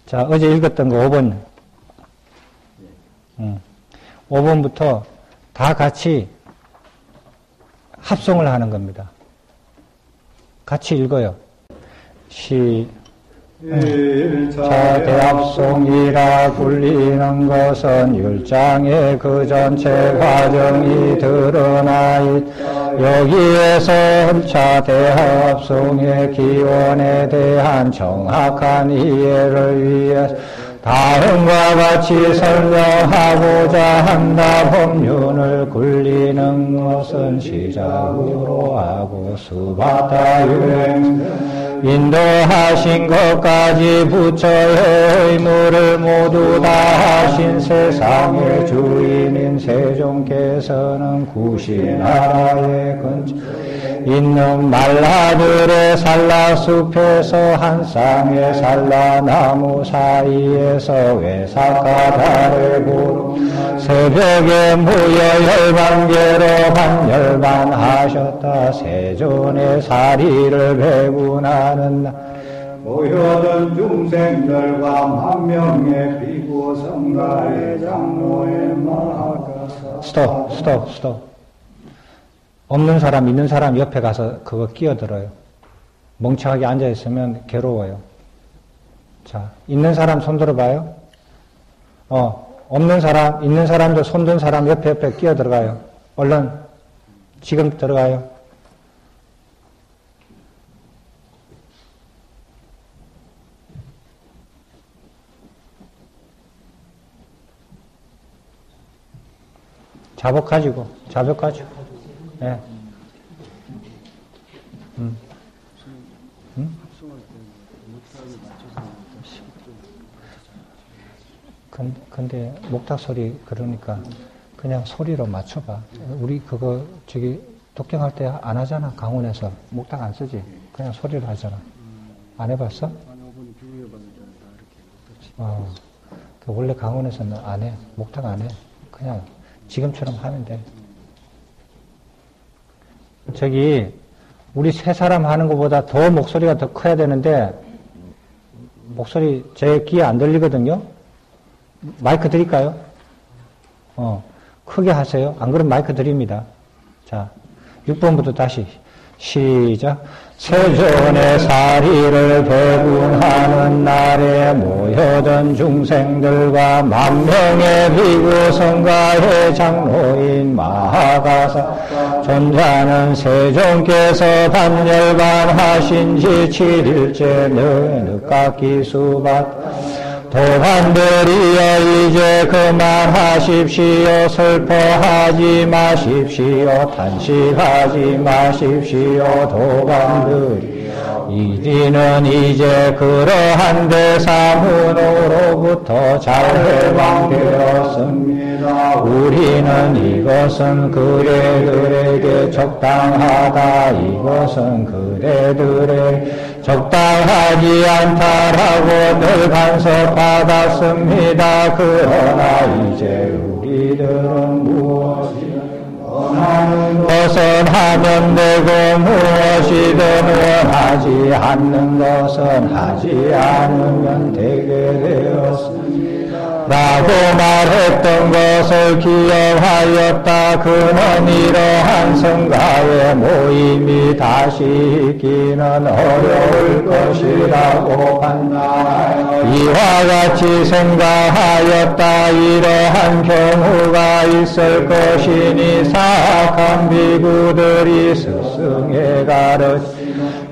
자, 어제 읽었던 거 5번. 5번부터 다 같이 합송을 하는 겁니다. 같이 읽어요. 자, 대합송이라 불리는 것은 율장의 그 전체 과정이 드러나있. 여기에서 자, 대합송의 기원에 대한 정확한 이해를 위해 다음과 같이 설명하고자 한다. 법륜을 굴리는 것은 시작으로 하고 수바타 유행 인도하신 것까지 부처의 의무를 모두 다 하신 세상의 주인인 세종께서는 구시나라의 근처에 있는 말라들의 산라숲에서 한 쌍의 산라나무 사이에서 외삭가다를 보러 새벽에 모여 열반계로 반열반하셨다. 세존의 사리를 배분하는 날 모여든 중생들과 만명의 비구 성가의 장로의 마하가 스톱. 없는 사람, 있는 사람 옆에 가서 그거 끼어들어요. 멍청하게 앉아있으면 괴로워요. 자, 있는 사람 손 들어봐요. 없는 사람, 있는 사람도 손 든 사람 옆에 끼어들어가요. 얼른, 지금 들어가요. 자복 가지고. 예. 근데 목탁 소리 그러니까 그냥 소리로 맞춰봐. 우리 그거 독경할 때 안 하잖아. 강원에서 목탁 안 쓰지. 그냥 소리로 하잖아. 안 해봤어? 원래 강원에서는 안 해. 목탁 안 해. 그냥 지금처럼 하면 돼. 우리 세 사람 하는 것보다 더 목소리가 더 커야 되는데, 목소리 제 귀에 안 들리거든요? 마이크 드릴까요? 크게 하세요. 안 그러면 마이크 드립니다. 자, 6번부터 다시. 시작. 세존의 사리를 배분하는 날에 모여든 중생들과 만명의 비구 성가의 장로인 마하가사 존자는 세존께서 반열반하신 지 7일째 늦깎이 수밭 도반들이여 이제 그만하십시오. 슬퍼하지 마십시오. 탄식하지 마십시오. 도반들이여 이리는 이제 그러한 대사문으로부터 잘 해방되었습니다. 우리는 이것은 그대들에게 적당하다. 이것은 그대들에게 적당하지 않다라고 늘 간섭받았습니다. 그러나 이제 우리들은 무엇이든 원하는 것은 하면 되고 무엇이든 원하지 않는 것은 하지 않으면 되게 되었습니다. 라고 말했던 것을 기억하였다. 그는 이러한 성가의 모임이 다시 있기는 어려울 것이라고 판단하여 이와 같이 생각하였다. 이러한 경우가 있을 것이니 사악한 비구들이 스승의 가르침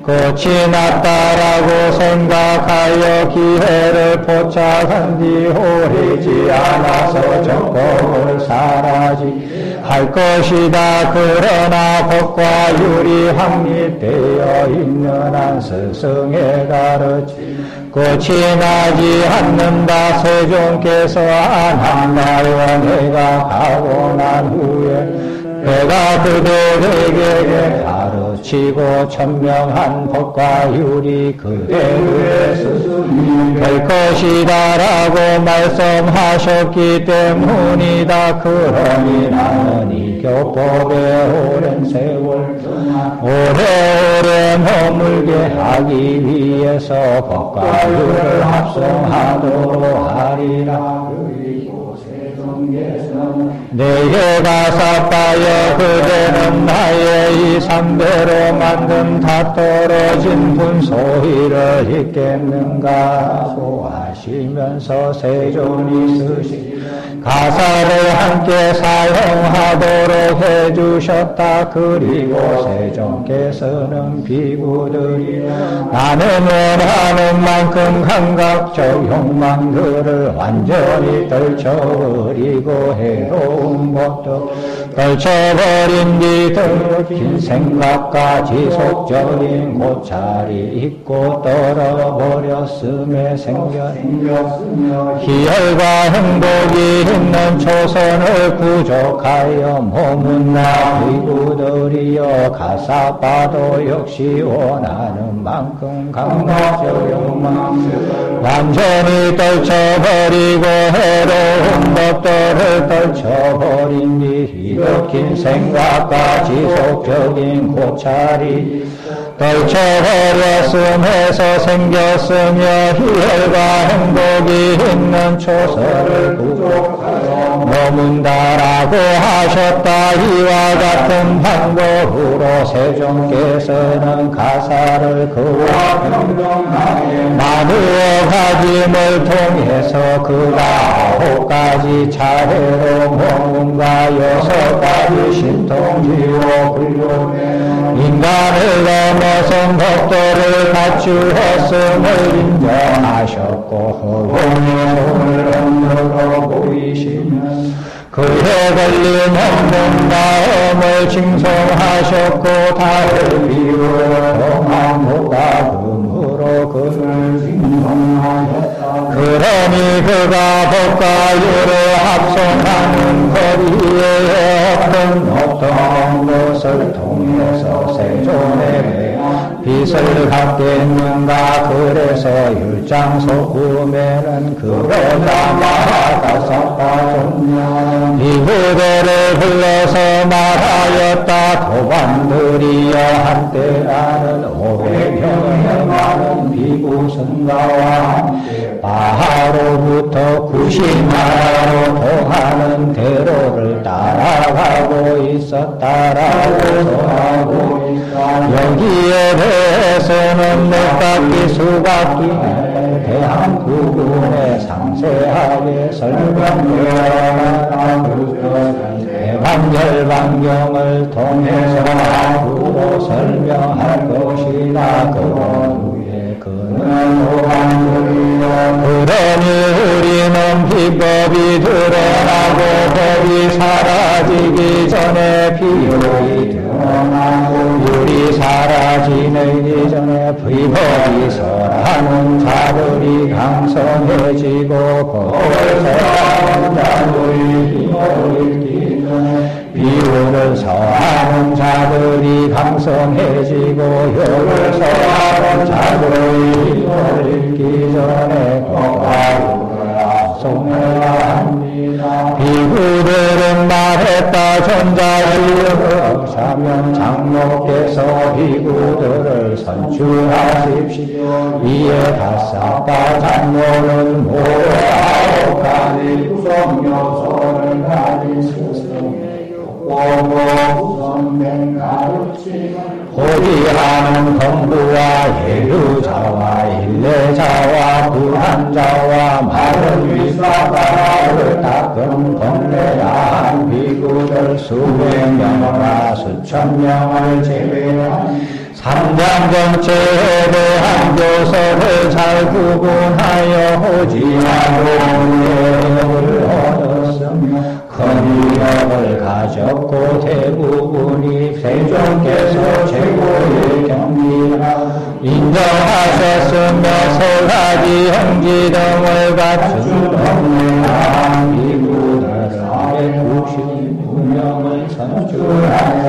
끝이 났다라고 생각하여 기회를 포착한 뒤 오래지 않아서 정법을 사라지할 것이다. 그러나 법과 율이 확립되어 있는 한 스승의 가르침 끝이 나지 않는다. 세종께서 안 한다여 내가 가고 난 후에 내가 그들에게 가르치고 천명한 법과 율이 그대들의 스승이 될 것이다라고 말씀하셨기 때문이다. 그러니 나는 이 지켜법에 오랜 세월 오래오래 머물게 하기 위해서 법과 율을 합성하도록 하리라. 내게 가사빠여 그대는 나의 이 삼배로 만든 다 떨어진 분소희를 잊겠는가 고하시면서 세존이 쓰시 가사를 함께 사용하도록 해주셨다. 그리고 세존께서는 비구들이 나는 원하는 만큼 감각적 욕망들을 완전히 떨쳐버리고 해로운 것도 떨쳐버린 뒤들 긴 생각과 지속적인 고찰이 있고 떨어버렸음에 생겼으며 희열과 행복이 있는 초선을 부족하여 머문나 비구들이여 가사빠도 역시 원하는 만큼 감각적 욕망을 완전히 떨쳐버리고 해로운 것들을 떨쳐버린 뒤 긴 생각과 지속적인 고찰이 떨쳐버렸음에서 생겼으며 희열과 행복이 있는 초서를 부족하여 머문다라고 하셨다. 이와 같은 방법으로 세존께서는 가사를 그와 나누어 가짐을 통해서 그가 9가지 차례로 머문과 6가지 신통지로 분류해 인간을 넘어선 법도를 갖추었음을 인정하셨고 허공의 손을 흔들어 보이시면 그에 걸린 없는 마음을 징송하셨고 달을 비우어 동안보다 금으로 그를 징송하셨다. 그러니 그가 법과 율을 합성하는 거리에 어떤 것을 통해서 세존에 빛을 갖겠는가. 그래서 율장소 구매는 그러자 마하가사파 존명 비구들을 불러서 말하였다. 도반들이여 한때 나는 500명의 많은 비구 성가와 함께 바하로부터 90나라로 통하는 대로를 따라가고 있었다라고 전하고 있다. 여기에 대해서는 몇바퀴 수바퀴에 대한 부분에 상세하게 설명되어야 대관절반경을 통해서 앞으로 설명할 것이다. 그런 후에 그는 그러니 우리는 비법이 드러나고 법이 사라지기 전에 비율이 드러나고 율이 사라지기 전에 비법이 설하는 자들이 강성해지고 법을 설하는 자들이 비법을 읽기 전에 비율을 서하는 자들이 강성해지고 율을 서하는 자들이 비율을 읽기 전에 법과 율을 합성해야 합니다. 비구들은 말했다. 전자시여 사면 장로께서 비구들을 선출하십시오. 이에 가사파 장로는 모두 9가지 구성 요소를 가진 스승의 구성된 가르침을 호리하는 공부와 예루자와 일레자와 불한자와 마른 위사다를 닦은 동네한 비구들 수백 명과 수천 명을 제외한 3장 전체에 대한 교서를 잘 구분하여 호지하고 은혜를 얻었으며 큰 위력을 가졌고 대부분이 세종께서 최고의 경리라 인정하셨으며 3가지 형지 등을 갖춘 동네한 비구들을 199명을 선출하여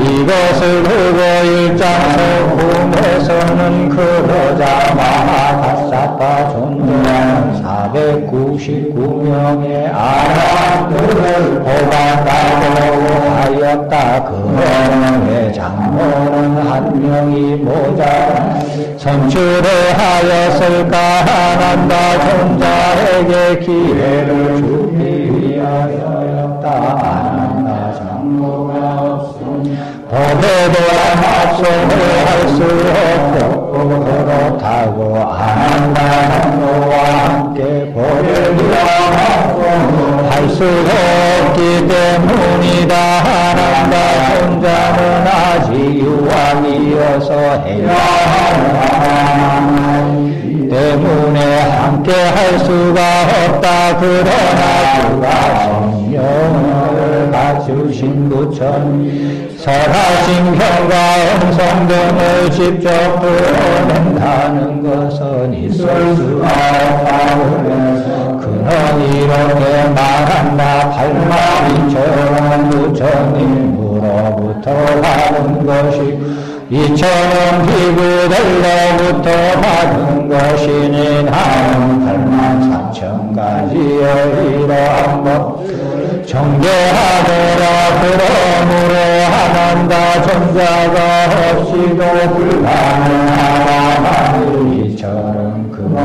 이것을 두고 1장서 군에서는 그러자 마하가사파 존재하는 499명의 아라 뽑았다고 하였다. 그런에 장로는 한 명이 모자라 선출을 하였을까 하난다. 존자에게 기회를 주기 위하여였다. 안한다. 장로가 없으니 법에도 합성을 할 수 없고 그렇다고 안한다. 장로와 함께 법을 할 수 없기 때문이다. 안한다. 존자는 아직 유학이어서 해야 때문에 함께 할 수가 없다. 그러나 그가 성령을 갖추신 부처님 설하신 경과 음성 등을 직접 드러낸다는 것은 있을 수가 없다. 그는 이렇게 말한다. 8마리처럼 부처님으로부터 받은 것이 2,000원 비구들로부터 받은 것이니 나는 83,000가지의 이러한 법 정죄하더라. 그러므로 하난다. 존자가 없이도 불가능하다. 이처럼 그와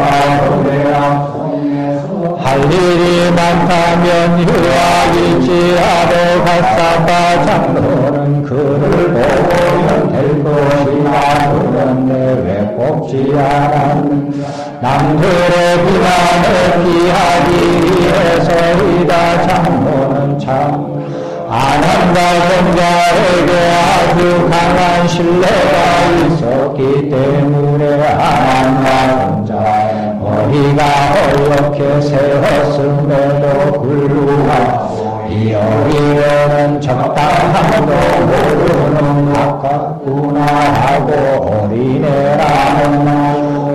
할 일이 많다면 유학일지라도 갔사바 장로는 그를 보면 될 것이다. 그런데 왜 뽑지 않았는가. 남들의 비난을 피하기 위해서이다. 장로는 참 안한다. 존자에게 아주 강한 신뢰가 있었기 때문에 안한다. 존자의 머리가 어렵게 세웠음에도 불구하고 이 어리에는 적당함도 모르는 가깝구나 하고 어린애라는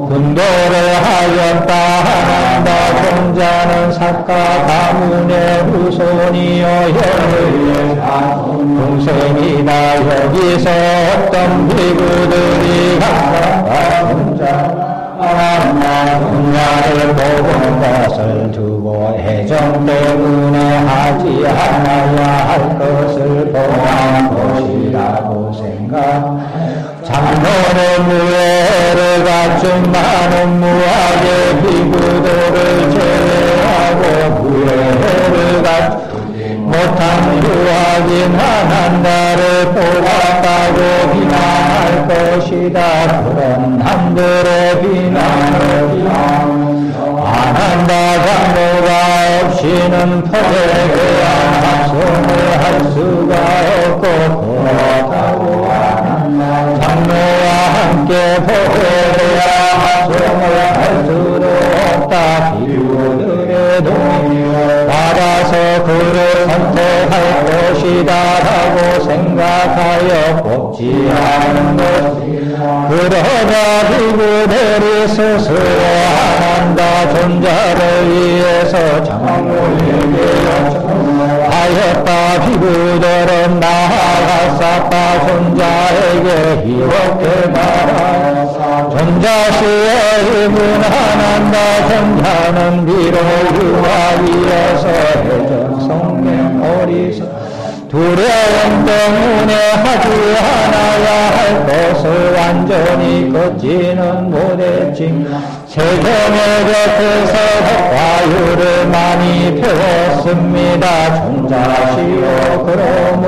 군도를 하였다. 한다. 존자는 사카 가문의 후손이여 현의 동생이다. 여기서 어떤 비구들이 각각 존자 분야를 뽑은 것을 두고 애정 때문에 하지 않아야 할 것을 범한 것이라고 생각. 장로는 무예를 갖춘 많은 무학의 비구들을 제외하고 무예를 갖추지 못한 유학인 한한다를 뽑았다고 비난할 것이다. 그런 남들의 비난을 안한다. 장로가 없이는 법에 대한 합성을 할 수가 없고 그렇다고 안한다. 장로와 함께 법에 대한 합성을 할 수도 없다. 비구들의 동의를 받아서 그를 선택할 것이다 라고 생각하여 뽑지 않은 것이다. 그러자 비구들이 스스로 안한다. 존자를 위해서 장로에게 요청하였다. 비구들은 나아갔었다. 존자에게 이렇게 말하였다. 존자시의 힘은 안한다. 존자는 비록 유학이어서 해전 성경 어리석 두려움 때문에 하지 않아야 할 것을 완전히 걷지는 못했지. 세종의 곁에서 법과유를 많이 배웠습니다. 존자시오. 그러므로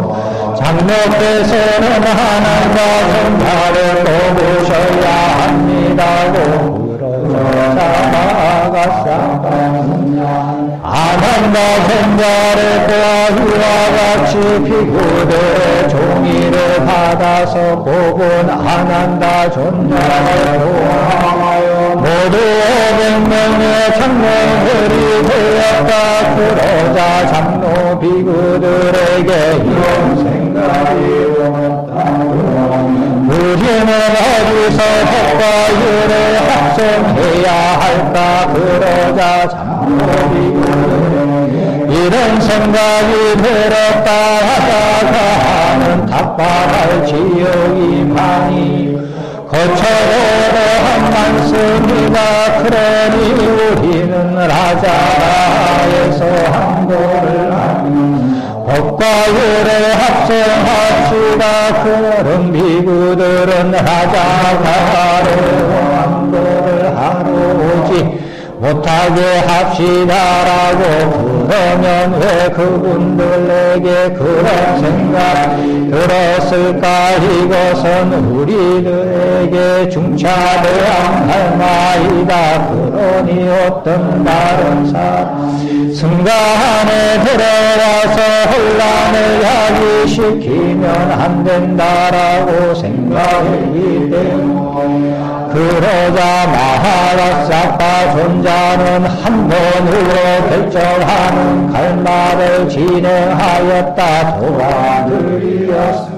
장로께서는 하나님과 존자를 뽑으셔야 합니다고 그러자 나아갔사다. 안한다. 존자를 보아와 같이 비구들의 종이를 받아서 뽑은 안한다. 존자를 보아하여 모두 500명의 장로들이 되었다. 그러자 장로 비구들에게 이런 생각이 왔다. 우리는 어디서 법과유를 합성해야 할까. 그러자 장로 비구들에게 이런 생각이 들었다 하다가 하는 답답할 지역이 많이 거처로도 많습니다. 그러니 우리는 라자라에서 항도를 법과율을 합성합시다. 그런 비구들은 하자가를 왕도를 하러 오지 못하게 합시다라고. 그러면 왜 그분들에게 그런 생각 들었을까? 이것은 우리들에게 중차대한 할마이다. 그러니 어떤 다른 사람 승가 안에 들어와서 혼란을 야기시키면 안 된다라고 생각했기 때문에, 그러자 마하라사파 존자는 한 번으로 결정하는 갈마를 진행하였다. 도와드리었습니다.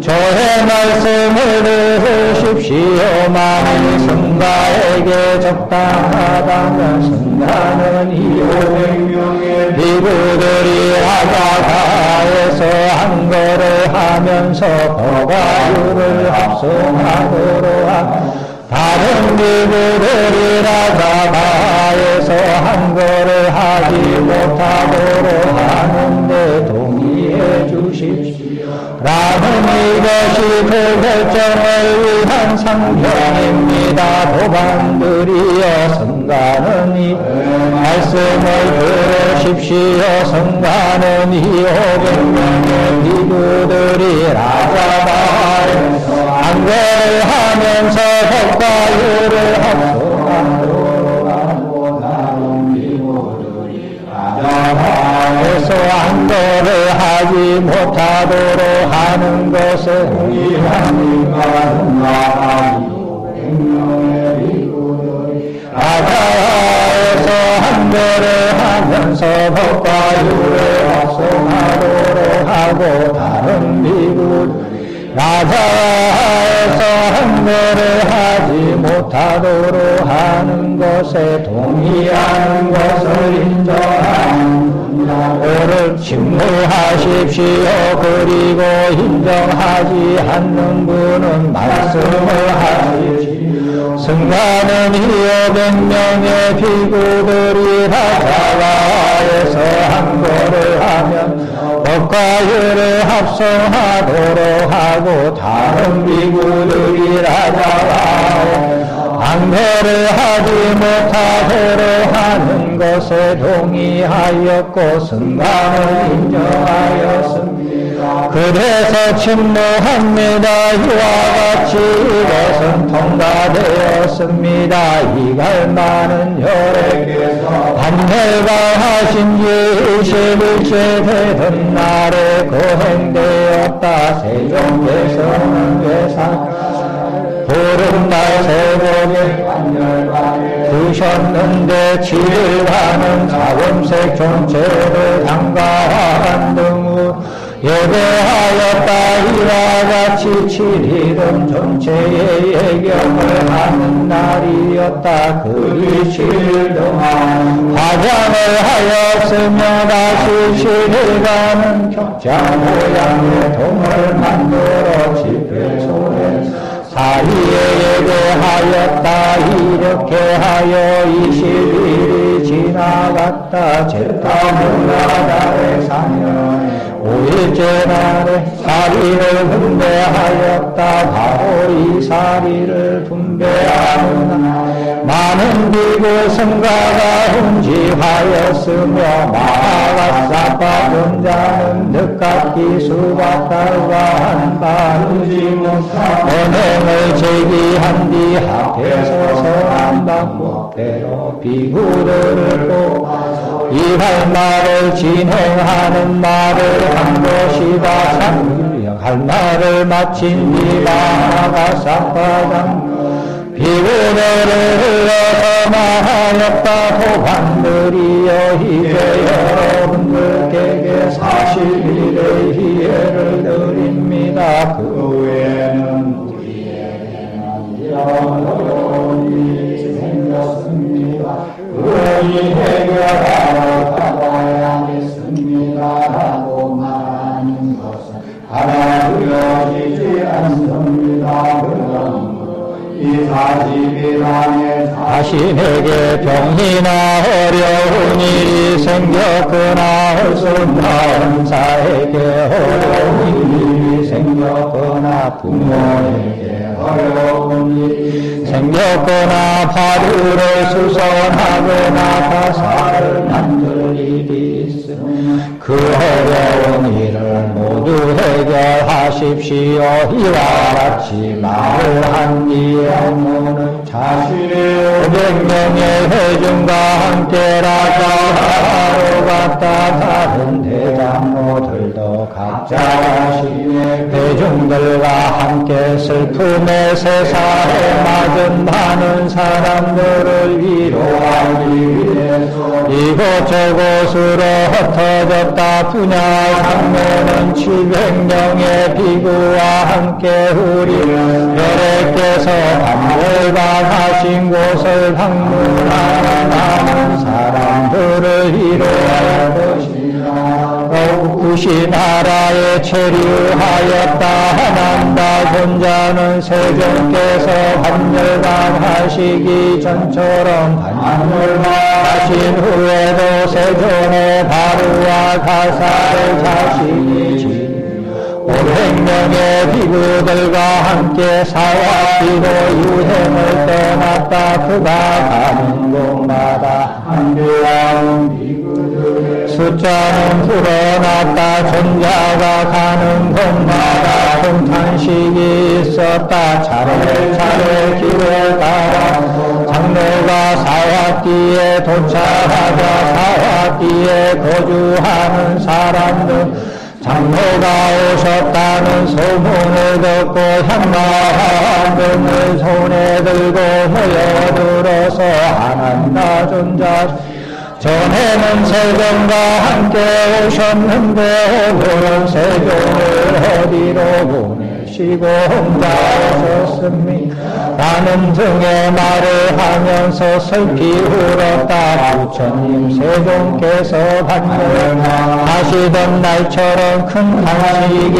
저의 말씀을 들으십시오. 만일 승가에게 적당하다면 승가는 이 500명의 비구들이 하자가에서 한 거를 하면서 법과율을 합성하도록 하고, 다른 비구들이 라자바에서 한 거를 하지 못하도록 하는데 동의해 주십시오. 라는 이것이 그 결정을 위한 상경입니다. 도반들이여 성가는 이 말씀을 들으십시오. 성가는 이 500명의 비구들이 라자바에서 한 거를 하면서 법과율을 합성하도록 하고, 다른 비구들이 라자바에서 한 거를 하지 못하도록 하는 것을 동의하니까 500명의 비구들이 라자바에서 한 거를 하면서 법과율을 합성하도록 하고, 다른 비구들이 라자바에서 한 거를 하지 못하도록 하는 것에 동의하는 것을 인정하는 오를 침묵하십시오. 그리고 인정하지 않는 분은 말씀을 하십시오. 승가는 이 500명의 비구들이 라자바에서 한 거를 하면 법과율을 합성하도록 하고, 다른 비구들이 라자바에 한 거를 하지 못하도록 하는 것에 동의하였고, 승가는 인정하였습니다. 그래서 침묵합니다. 이와 같이 이것은 통과되었습니다. 이 갈마는 여래께서 한결가하신 지 21째 되던 날에 거행되었다. 세종께서는 외상 보름날 새벽에 두셨는데 7일간은 자금색 존체를 당가한 등으로 예배하였다. 이와 같이 7일은 전체의 예경을 하는 날이었다. 그 7일 동안 화장을 하였으며 다시 7일간은 격자 모양의 동을 만들어 집회소에 사리에 예배하였다. 이렇게 하여 20일이 지나갔다. 제타문화달의 사년 5일째 날에 사리를 분배하였다. 바로 이 사리를 분배하는 많은 비구 성가가 hun지하였으며, 마하가사파 존자는 늦깎이 수박달과 한바르지 못한 언행을 제기한 뒤 앞에서 선안 받고 때로 비구들을 뽑아서 이 할말을 진행하는 말을 한 것이다. 할말을 마친 뒤 마하가사파 비구들을 흘러서 마하였다. 도반들이여 이제 여러분들에게 40일의 희애를 드립니다. 그 후에는 우리에게는 여러 일이 생겼습니다. 그 일 해결하러 가봐야겠습니다. 라고 말하는 것은 받아들여지지 않습니다. 이 40일 안에 자신에게 병이나 어려운 일이 생겼거나 선사에게 어려운 일이 생겼거나 부모에게 어려운 일이 생겼거나 바루를 수선하거나 가사를 만들 일이 있으면 그 어려운 일을 모두 해결하십시오. 이와 같이 말을 한 뒤에 모는 자신의 500명의 회중과 함께 라자하러 갔다. 다른 대장로들도 각자 자신의 회중들과 함께 슬픔의 세상에 맞은 많은 사람들을 위로하기 위해서 이곳저곳으로 흩어졌다. 분야 장로는 700명의 비구와 함께 우리 여래께서 반열과 가신 곳을 방문하는 많은 사람들을 위로할 것이라. 구시 나라에 체류하였다. 하난다 존자는 세종께서 반열관 하시기 전처럼 반열관 하신 후에도 세종의 바루와 가사를 자신이 지니 500명의 비구들과 함께 사와비로 유행을 떠났다. 그가 가는 곳마다 함께하는 비구들의 숫자는 불어났다. 존자가 가는 곳마다 통탄식이 있었다. 차례차례 길을 따라 장로가 사와띠에 도착하자 사와띠에 거주하는 사람들 장로가 오셨다는 소문을 듣고 향마한 등을 손에 들고 모여들어서 아난다 존자 전에는 세종과 함께 오셨는데 오늘은 세종을 어디로 보내시고 혼자 오셨습니까? 나는 등에 말을 하면서 슬피 울었다. 부처님 세종께서 반열하시던 날처럼 큰 탄식이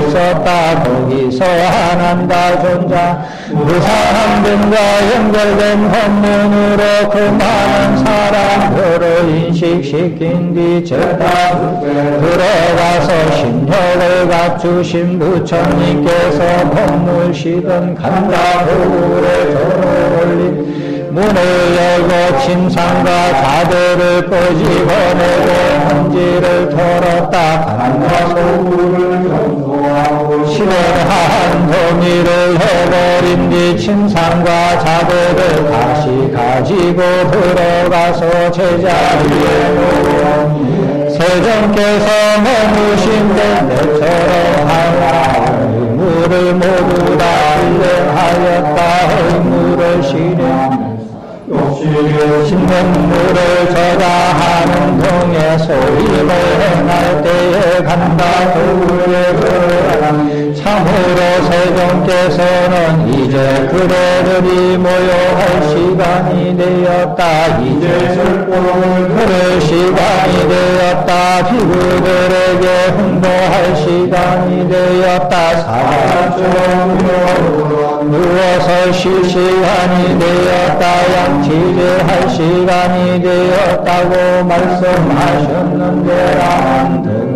있었다. 거기서 아난다 존자 무상한 등과 연결된 법문으로 그 많은 사람들을 인식시킨 뒤 제다 들어가서 심력을 갖추신 부처님께서 법물시던 간다불에 절을 올린 문을 열고 침상과 자들을 끄집어내고 헌지를 털었다. 간다 소굴을 청소하고 실행한 도미를 해버린 뒤 침상과 자들을 다시 가지고 들어가서 제자리에 놓은 세종께서 머무신 데처럼 하라. 의무를 모두 다 실행하였다. 의무를 실행 신는 물을 저자하는 등의 소임을 행할 때에 간다. 참으로 세종께서는 이제 그대들이 모여할 시간이 되었다. 이제 슬픔을 들을 시간이 되었다. 비구들에게 흥도할 시간이 되었다. 사람처럼 누워서 쉴 시간이 되었다. 양치질할 시간이 되었다고 말씀하셨는데 나는 등을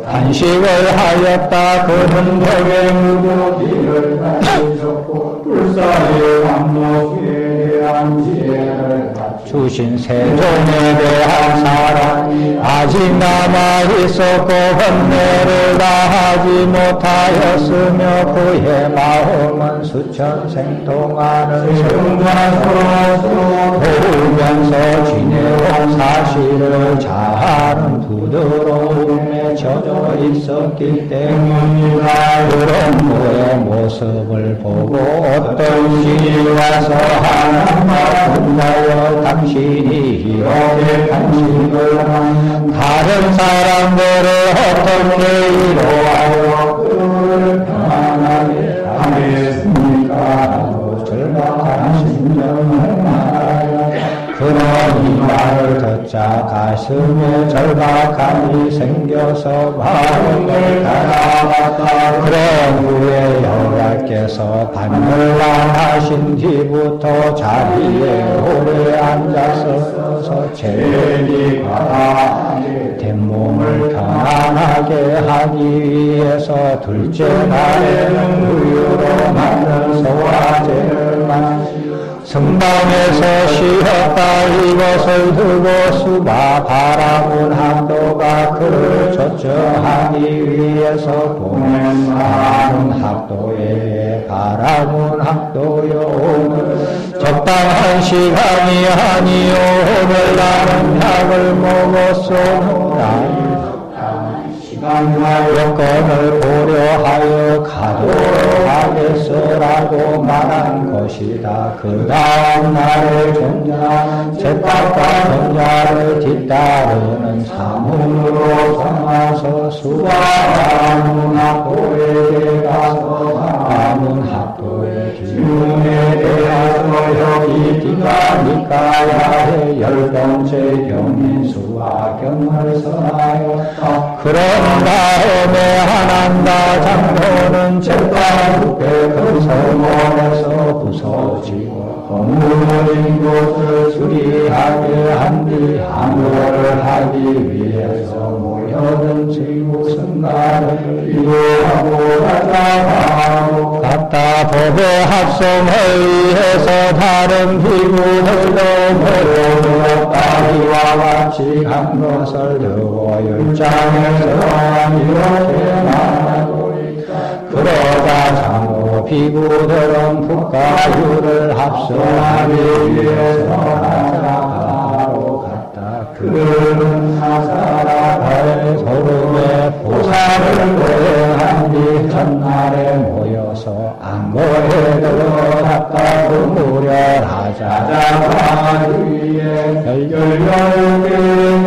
단식을 하였다. 그는 벽에 무더기를 가지셨고 불사의 감독에 대한 지혜를 갖추신 세종에 대한 사랑이 아직 남아있었고 번뇌를 다하지 못하였으며 그의 마음은 수천생 동안을 세종과 서로 도우면서 지내온 사실을 자아는 부드러움에 젖어 있었기 때문이다. 그런 그의 모습을 보고 어떤 신이 와서 하나님과 분하여 당신이 이렇게 당신을 다른 사람들을 어떻게 위로하여 그를 평안하게 하겠습니까? 하고 절박한 심정을 말하여 그러니 말을 듣자 가슴에 절박함이 생겨서 마음을 달아왔다. 그런 후에 여호와께서 반열왕하신 하신 뒤부터 자리에 오래 앉아서 제리가 된 몸을 편안하게 하기 위해서 둘째 날에는 우유로 만든 소화제를 마시고 성당에서 쉬었다 이것을 두고 수바 바라문 학도가 그를 조정하기 위해서 보낸 바라문 학도에 바라문 학도여 오늘 적당한 시간이 아니요 오늘 나는 약을 먹었소노라 여건을 고려하여 가도록 하겠소라고 말한 것이다. 그 다음 날에 존자 제값과 존자를 뒤따르는 사문으로 전화서 수바문 학도에게 가서 바문 학도의 질문에 대하여 여기 네가 니까야 해 10번째 경인수와 경을 선하였다. 그런 다음에 하난다 장로는 제단국회 그 성원에서 부서지고 허물어진 곳을 수리하게 한 뒤 항로를 하기 위해서 모여든 지구성가를 이루하고 가자하고 갔다 법의 합성회의에서 다른 비구들도 모여들었다. 이와 같이 한 것을 두고 10장에서 이렇게 말하고 있다. 그러자 장로 비구들은 국가유를 합성하기 위해서 나사라로 갔다. 그는 나사라의 소름에 보살을 고행한 뒤 전날에 모여서 안고에 들어갔다. 그 무려 라자가 위에 16개의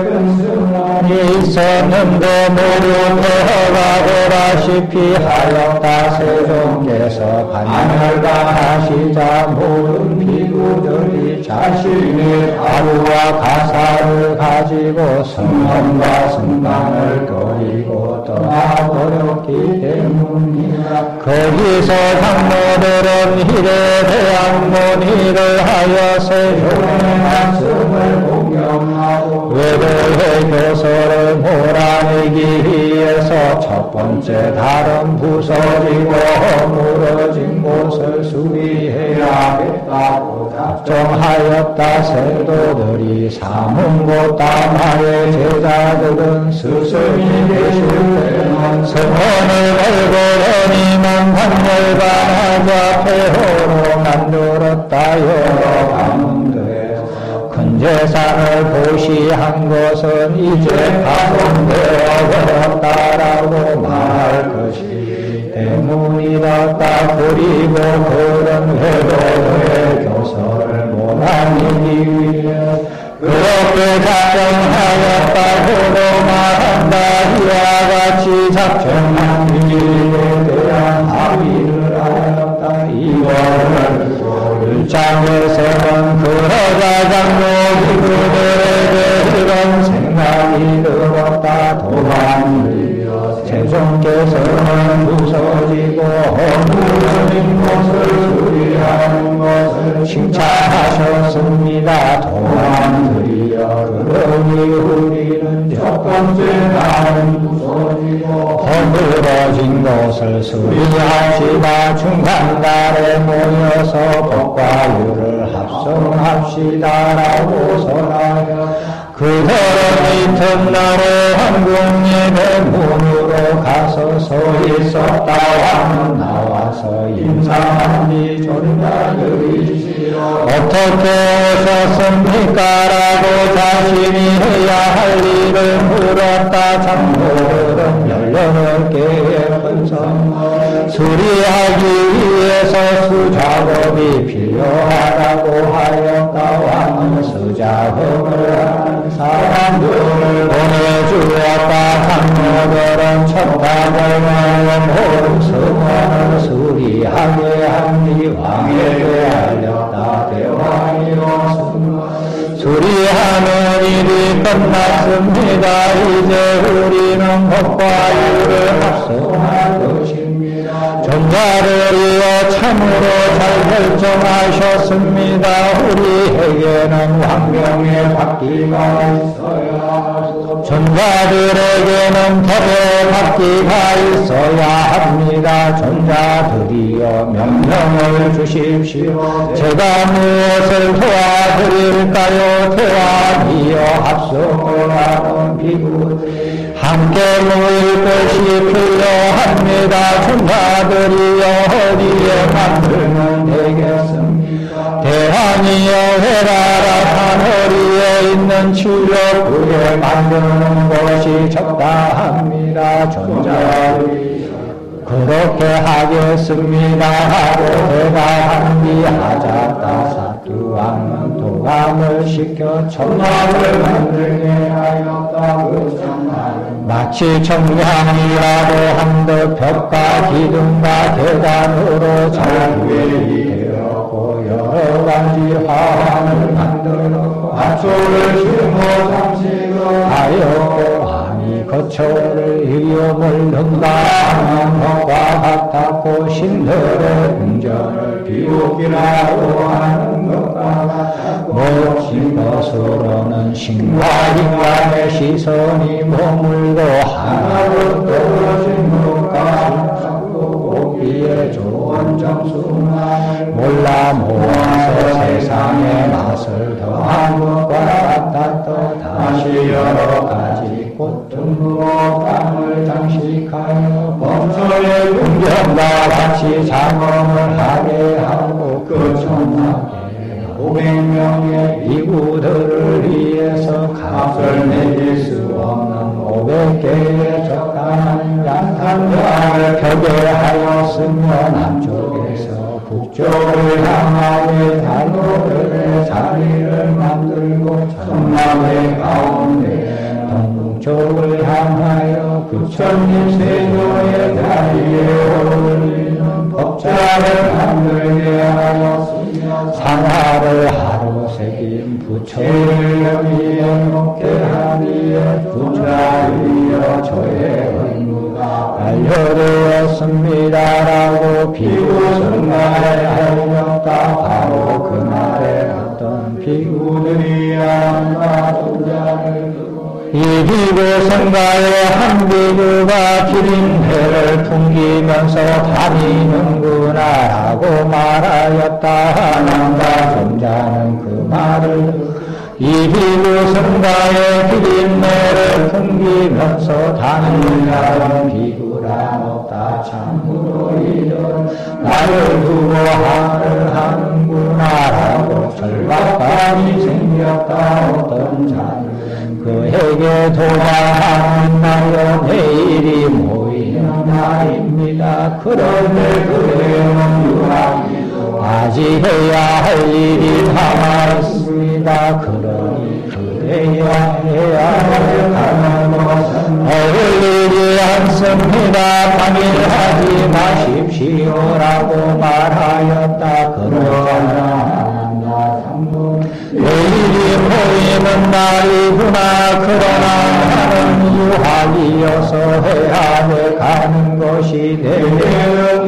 근승원이 있었는데 모두 폐허가 보다시피 하였다. 세종께서 반열반하시자 모든 비구들이 자신의 가루와 가사를 가지고 성원과 성당을 거리고 떠나버렸기 때문이다. 거기서 장로들은 일에 대한 논의를 하여 세종의 말씀을 공경하고 외도의 교서를 몰아내기 위해서 첫 번째 다른 부서지고 무너진 곳을 수리해야겠다고 작정하였다. 세도들이 사문고 담화의 제자들은 스승이 계실 때는 성원을 걸고러니만 반열반하자 폐허로 만들었다. 여러 가문들에서 큰 재산을 보시한 것은 이제 파손되어 버렸다라고 말할 것이기 때문이다. 그리고 그런 회도의 교서를 몰아내기 위해 그렇게 작정하였다고도 말한다. 이와 같이 작정한 일에 대한 합의를 하였다. 이거를 두고 1장에서는 그러자 장로 비구들에게 이런 생각이 들었다. 도망을이여 세종께서는 부서지고 허물어진 것을 수리하는 것을 칭찬하셨습니다. 도망을이여 그러니 우리는 첫 번째 날은 부서지고 허물어진 것을 수리합시다. 중간날에 모여서 법과 유를 합성합시다라고 선하여 그들은 이튿날에 한국예배 문으로 가서 서 있었다. 왕은 나와서 인사한 뒤 존자들이시여 어떻게 오셨습니까? 라고 자신이 해야 할 일을 물었다. 장로들은 18개의 큰성 수리하기 위해서 수작업이 필요하다고 하였다. 왕은 수작업을 하는 사람들을 보내주었다. 장로들은 첩답을 모은 성원을 수리하게 한 뒤 왕에게 알렸다. 대왕이여 수리하는 일이 끝났습니다. 이제 우리는 법과 유를 합성할 것입니다. 존자들이여 참으로 잘 결정하셨습니다. 우리에게는 왕명의 받기가 있어야 존자들에게는 법의 받기가 있어야 합니다. 존자들이여 명령을 주십시오. 제가 무엇을 도와드릴까요? 대왕이여 합성을 하는 비구 함께 모일 것이 필요합니다. 존자들이여 어디에 만들면 되겠습니까? 대왕이여 해라라 산허리에 있는 칠욕구에 만드는 것이 적당합니다. 존자들이여 그렇게 하겠습니다 하고 대답한뒤 하자다 사두왕은 도감을 시켜 천막을 만들게 하였다. 그 천막은 마치 청량이라고 한듯 벽과 기둥과 계단으로 잘 되었고 여러 가지 화환을 만들었고 화초를 심어 장식을 하였고 거처를 위험을 넣는다는 것과 같았고 신들의 궁전을 비옥이라고 하는 것과 같았고 멋진 것으로는 신과 인간의 시선이 머물고 하나로 떨어진 것과 같고 보기에 좋은 정수만을 몰라 모아서 세상의 맛을 더한 것과 같았던 다시 여러 가지 꽃등으로 땅을 장식하여 범서의 궁전과 같이 장엄을 하게 하고 그 천막에 500명의 비구들을 위해서 값을 매길 수 없는 500개의 적당한 양탄자를 펴게 하였으며 남쪽에서 북쪽을 향하여 단호들의 자리를 만들고 천막의 가운데 동쪽을 향하여 부처님 세조의 자리에 어울리는 법자를 만들게 하였으며 상하를 하루 새긴 부처를 여기에 놓게 하리에 부처이여 저의 의무가 완료되었습니다라고 비구성가에 하였다. 바로 그날에 어떤 비구들이 안과 존자를 이 비구성가에 한 비구가 기린회를 풍기면서 다니는구나라고 말하였다. 하나님과 존자는 그 말을 이 비구성가에 기린회를 풍기면서 다니는 비구란 없다. 참으로 이런 나를 두고 하를 하는구나라고 절박감이 생겼다. 어떤 자는 그에게 도망하여 내일이 모이는 날입니다. 그런데 그에는 유학이도 아직 해야 할 일이 남아있습니다. 그러니 그래야 해야 하는 것은 어울리지 않습니다. 방해하지 마십시오라고 말하였다. 그러나 내일이 모이는 날이구나. 그러나 나는 유학이어서 해야 돼 가는 것이 내게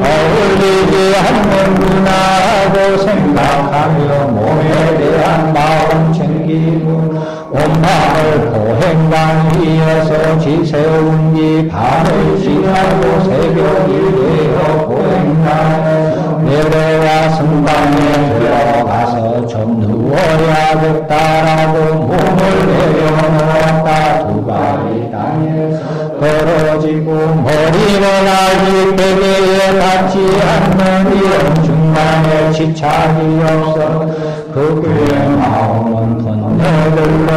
어울리지 않는구나 하고 생각하며 몸에 대한 마음 챙기고 온 마음을 보행강 위에서 지새운 뒤 밤을 지나고 새벽이 되어 보행강에서 내려와 성당에 들어가서 좀 누워야겠다라고 몸을 내려놓았다. 두 발이 땅에서 떨어지고 머리는 아직 베개에 닿지 않는 이런 중간에 지착이 없어 그 그의 마음은 번뇌들로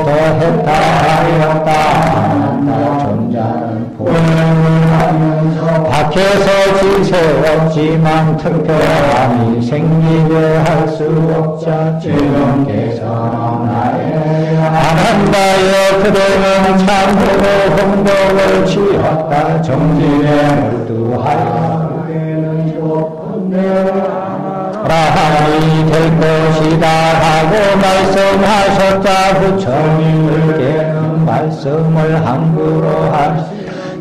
더했다 하였다. 하나 존자는 보행을 하면서 밖에서 지새웠지만 특별함이 생기게 할 수 없자 주님께서 나의 안한다여 그대는 참으로 공덕을 지었다. 정진에 몰두하여 그대는 좁은 데를 라함이 될 것이다 하고 말씀하셨자 부처님께는 말씀을 함부로 하시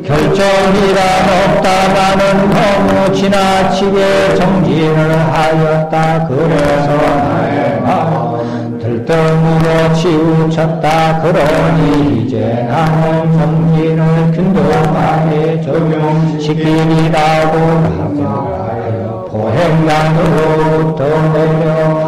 결정이란 없다마는 너무 지나치게 정진을 하였다. 그래서 나의 마음 들등으로 치우쳤다. 그러니 이제 나는 정진을 균등하게 적용시키리라고 하여 보행량으로부터 내려와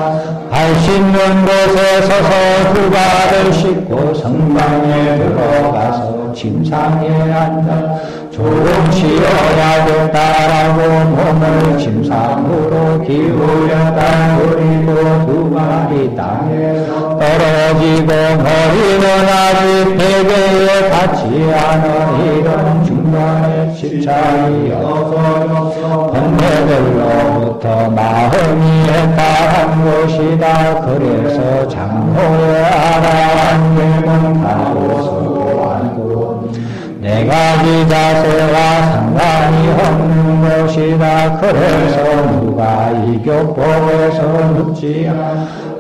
발 씻는 곳에 서서 두 발을 씻고 성당에 들어가서 침상에 앉아 조금 쉬어야겠다라고 몸을 침상으로 기울였다. 그리고 두 발이 땅에서 떨어지고 머리는 아직 베개에 닿지 않은 이런 중간에 집착이어서 번뇌들로부터 마음이 해탈한 것이다. 그래서 장로의 아라한님은 가로서 보았고 네 가지 자세와 상관이 없는 것이다. 그래서 누가 이 교법에서 눕지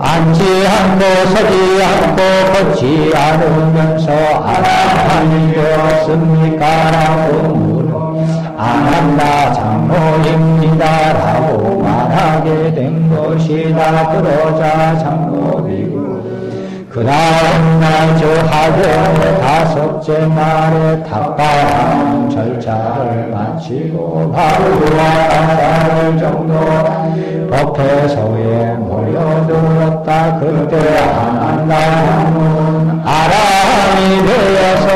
앉지 않고 서지 않고 걷지 않으면서 아라한이 되었습니까? 라고 물어 안한다 장로입니다 라고 말하게 된 것이다. 그러자 장로비고 그 다음 날 저 하경의 다섯째 날에 탑바람 절차를 마치고 바로와 한달 정도 법회소에 모여들었다. 그때 안한다는 아라한이 되어서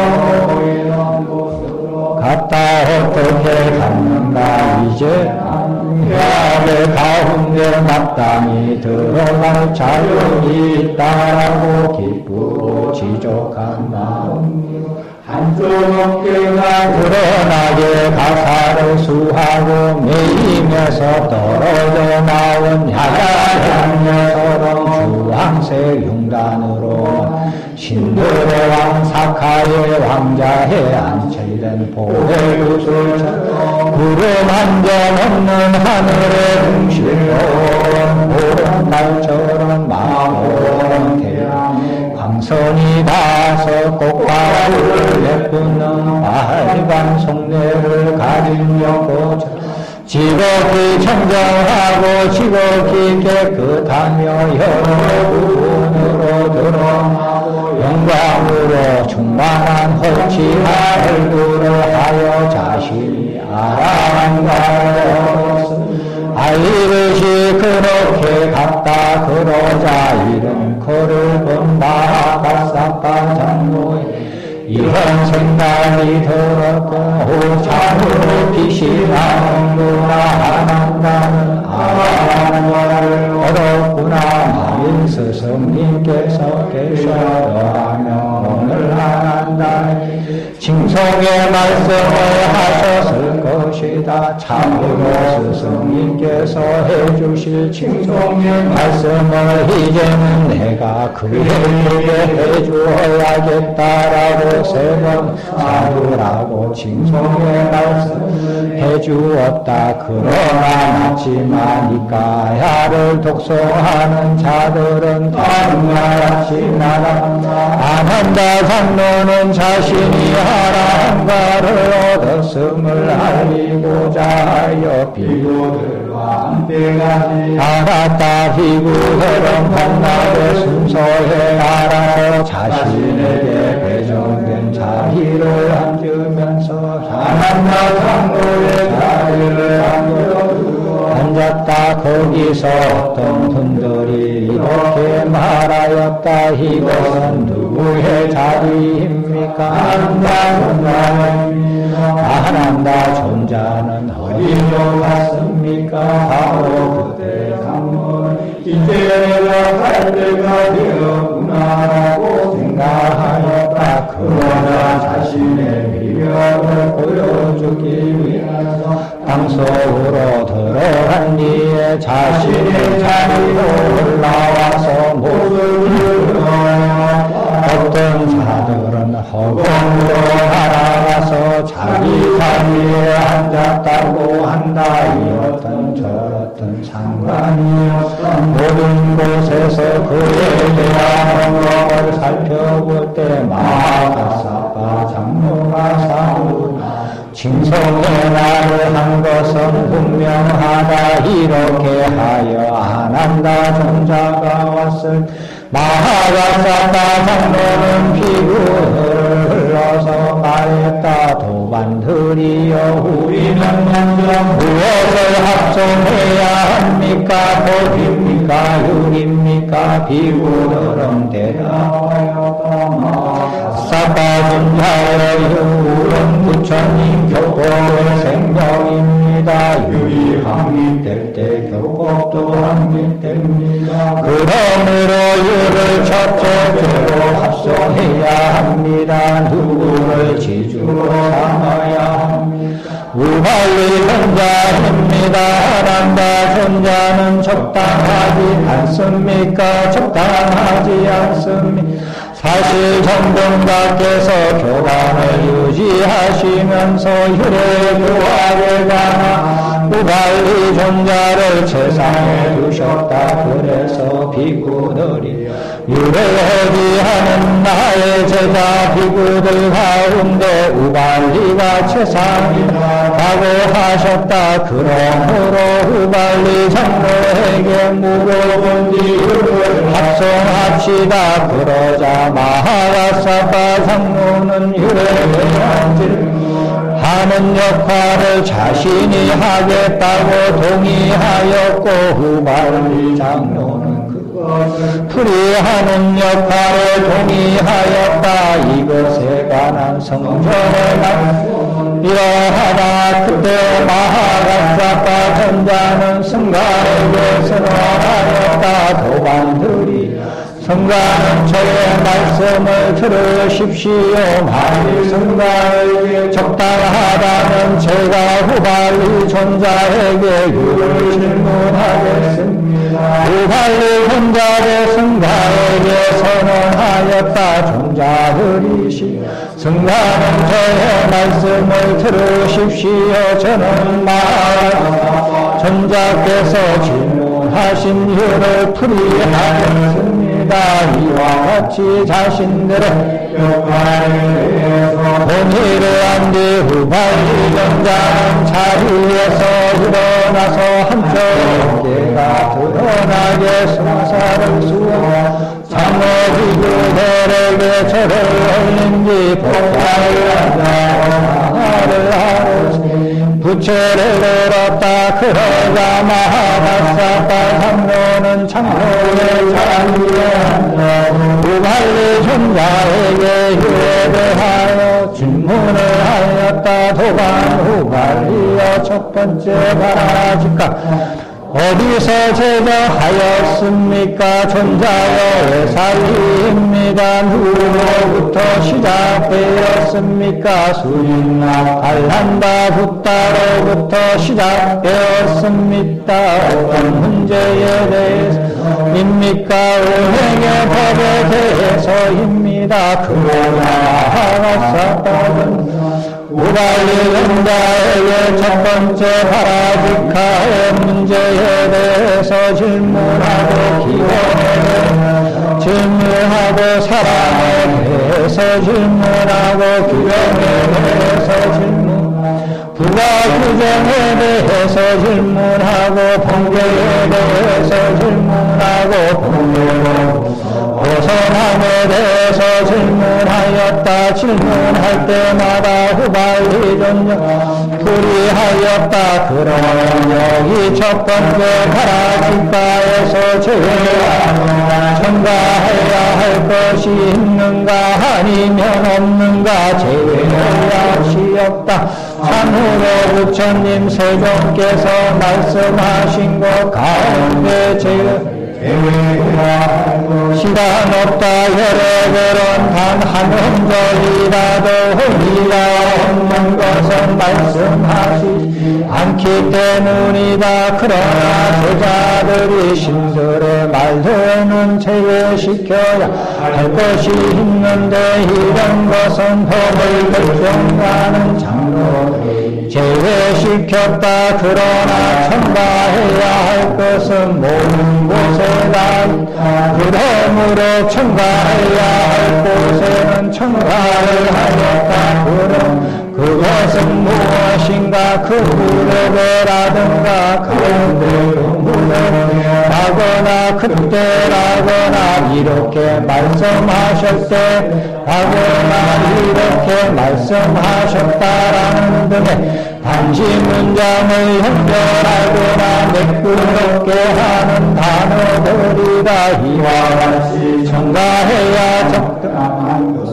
보이는 곳으로 갔다. 어떻게 갔는가? 이제 해악의 가운데 마땅히 들어갈 자격이 있다라고 기쁘고 지족한 마음으로 한쪽 어깨가 드러나게 가사를 수하고 매임에서 떨어져 나온 야자향녀처럼 주황색 융단으로 신들의 왕 사카의 왕자에 안착된 보혜구슬처럼 구름 한 점 없는 하늘의 중심으로 보름달처럼 마음으로 태양 광선이 닿아서 꽃가루를 내뿜는 빨간 속내를 가진 연꽃처럼 지극히 청정하고 지극히 깨끗하며 여러 부분으로 드러나고 영광으로 충만한 호치한 얼굴을 하여 자신이 아라한가요. 이르시 그렇게 갔다. 그러자 이런 코를 본 마하가사파 장로의 이런 생각이 들었고 참으로 빛이 나는구나. 안한다는 아라한가를 얻었구나. 마일 스승님께서 계셔더하며 오늘 안한다는 칭송의 말씀을 하셨을 것이다. 참으로 스승님께서 해주실 칭송의 말씀을 이제는 내가 그에게 해주어야겠다라고 세 번 참으라고 칭송의 말씀 해주었다. 그러나 마치만 이까야를 독송하는 자들은 다같이 나간다. 안한다 장로는 자신이 아라한가를 얻었음을 알리고자 하여 비구들과 함께 가지 않았다. 비구들은 한날의 순서에 알아서 자신에게 배정된 자리를 앉으면서 안한다 장로의 자리를 앉았다. 거기서 어떤 분들이 이렇게 말하였다. 이것은 누구의 자리입니까? 안한다 존자는 어디로 갔습니까? 바로 그때 장로는 이제 내가 갈 때가 되었구나라고 생각하였다. 그러나 자신의 미련을 보여주기 위해서 땅속으로 들어간 뒤에 자신의 자리로 올라와서 목을 들어야 어떤 자들은 허공으로 날아가서 자기 자리에 앉았다고 한다. 이렇든 저렇든 상관이 없어 모든 곳에서 그에 대한 것을 살펴볼 때 마하가사파 장로가 사우나 진성의 나를 한 것은 분명하다. 이렇게 하여 안 한다. 종자가 왔을 마하가사파 장로는 피구를 흘러서 말했다. 도반들이여 우리는 먼저 무엇을 합성해야 합니까? 법입니까? 율입니까? 비구들은 대답하였다. 사파군자의 율은 부처님 교법의 생명입니다. 율이 확립될 때 교법도 확립됩니다. 그러므로 율을 첫째로 합성해야 합니다. 누구를 지주로 삼아야 합니다. 우발리 존자입니다. 난다 존자는 적당하지 않습니까? 적당하지 않습니까? 사실 정동각께서 교단을 유지하시면서 율의 교화를 관한 우발리 존자를 세상에 두셨다. 그래서 비구들이 율을 해지하는 나의 제자 비구들 가운데 우발리가 최상이라고 하셨다. 그러므로 우발리 장로에게 물어본 뒤 율을 합성합시다. 그러자 마하가사파 장로는 율에 대한 하는 역할을 자신이 하겠다고 동의하였고 후발리 장로는 그것을 풀이하는 역할을 동의하였다. 이것에 관한 성전의 말씀 이러하다. 그때 마하가사파 전자는 성가에게 선언하였다. 도반들이 성가는 저의 말씀을 들으십시오. 만일 성가에게 적당하다면 제가 후발리 존자에게 율을 질문하겠습니다. 후발리 존자도 성가에게 선언하였다. 존자들이시 성가는 저의 말씀을 들으십시오. 저는 마하가사파 전자께서 질문하신 율을 풀이하겠습니다. 이와 같이 자신들의 역할에 대해서 동의를 한 뒤 후발리 전자는 자리에서 일어나서 한쪽 어깨가 드러나게 순사를 수어 장로 비구들에게 절을 올린 뒤 복화를 한다고 마하를 하고 부채를 들었다. 그러자 마하가사파 장로는 장로의 자리에 앉아 우발리 존자에게 율에 대하여 질문을 하였다. 도반 우발리여 첫 번째 바라지까 어디서 제거하였습니까? 존자여 살리입니다. 누구로부터 시작되었습니까? 수인나 달란다 붓다로부터 시작되었습니다. 어떤 문제에 대해서입니까? 은행의 법에 대해서입니다. 그러나 마하가사파는 우발리 전자에게 첫 번째 바라지카의 문제에 대해서 질문하고 기원에 대해서 질문하고 사랑에 대해서 질문하고 규정에 대해서 질문하고 부가 규정에 대해서 질문하고 범죄에 대해서 질문하고 범죄로 벗어남에 대해서 질문하였다. 질문할 때마다 후발리 존자 풀이하였다. 그러면 여기 첫 번째 바라지가에서 제외하여 전가해야 할 것이 있는가 아니면 없는가 제외할 것이 없다. 참으로 부처님 세종께서 말씀하신 것 가운데 시간 없다. 여러분은 단 한 음절이라도 의미가 없는 것은 말씀하시지 않기 때문이다. 그러나 제자들이 신들의 말들은 제외시켜야 할 것이 있는데 이런 것은 법을 결정하는 장로들이 제외시켰다. 그러나 첨가해야 할 것은 모든 곳에다 있다. 그러므로 첨가해야 할 곳에는 첨가를 하였다. 그것은 무엇인가? 그 무렵에라든가 가운데 그 무렵에 라거나 그때라거나 이렇게 말씀하셨대 라거나 이렇게 말씀하셨다라는 등의 단지 문장을 연결하거나 매끄럽게 하는 단어들이다. 이와 같이 첨가해야 적당한 것을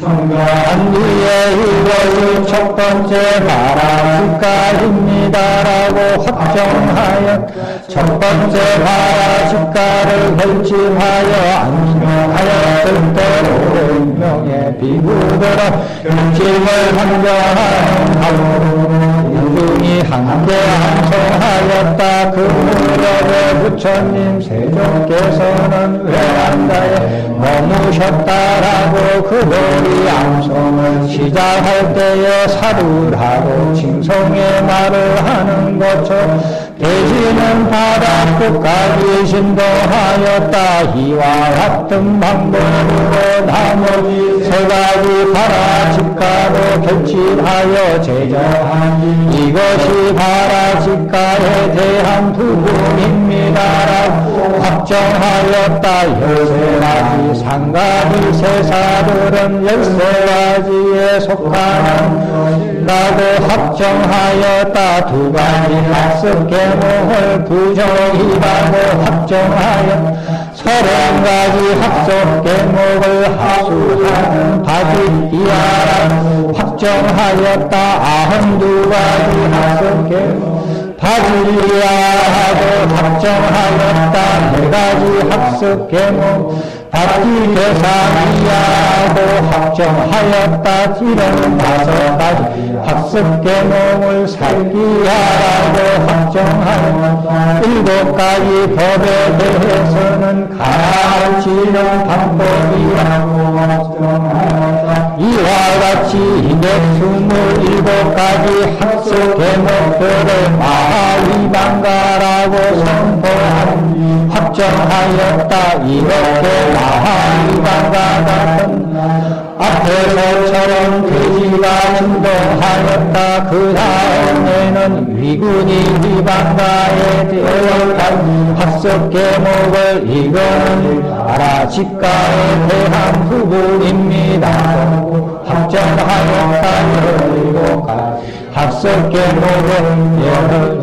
첨가한 뒤에 이것이 첫 번째 바라시가입니다라고 확정하여 첫 번째 바라시가를 결집하여 안심하였을 때로 운명의 비구들은 결집을 한정하는 연중이 함께 함성하였다. 그 무렵에 부처님 세종께서는 베란다에 머무셨다라고 그 놀이 암송을 시작할 때에 사불하고 칭송의 말을 하는 것처럼 계시는 바다 끝까지 신동하였다. 이와 같은 방법으로 나머지 세 가지 바라직가도 결집하여 제정한 이것이 바라직가에 대한 부분입니다라고 확정하였다. 13가지 상가지 세사들은 13가지에 속하는 라고 확정하였다. 2가지 학습 계몽을 부정이라고 확정하여 30가지 학습 계몽을 합수하는 바지띠아라고 확정하였다. 92가지 학습 계몽 바지리아하고 확정하였다. 4가지 학습 계몽 바지대상이야고 확정하였다. 이런 5가지 학습 계몽을 살기야라고 확정하였다. 7가지 법에 대해서는 가르치는 방법이라고 확정하였다. 이와 같이 227가지 학습 계몽들을 마하위반가라고 선포한 확정하였다. 이렇게 마하위반가 같은 앞에서처럼 돼지가 진동하였다. 그 다음에는 위군이 위반가에 대한 학습 계몽을 이거는 바라직가에 대한 부분입니다. 확정하였다. 17가지 학습 계몽은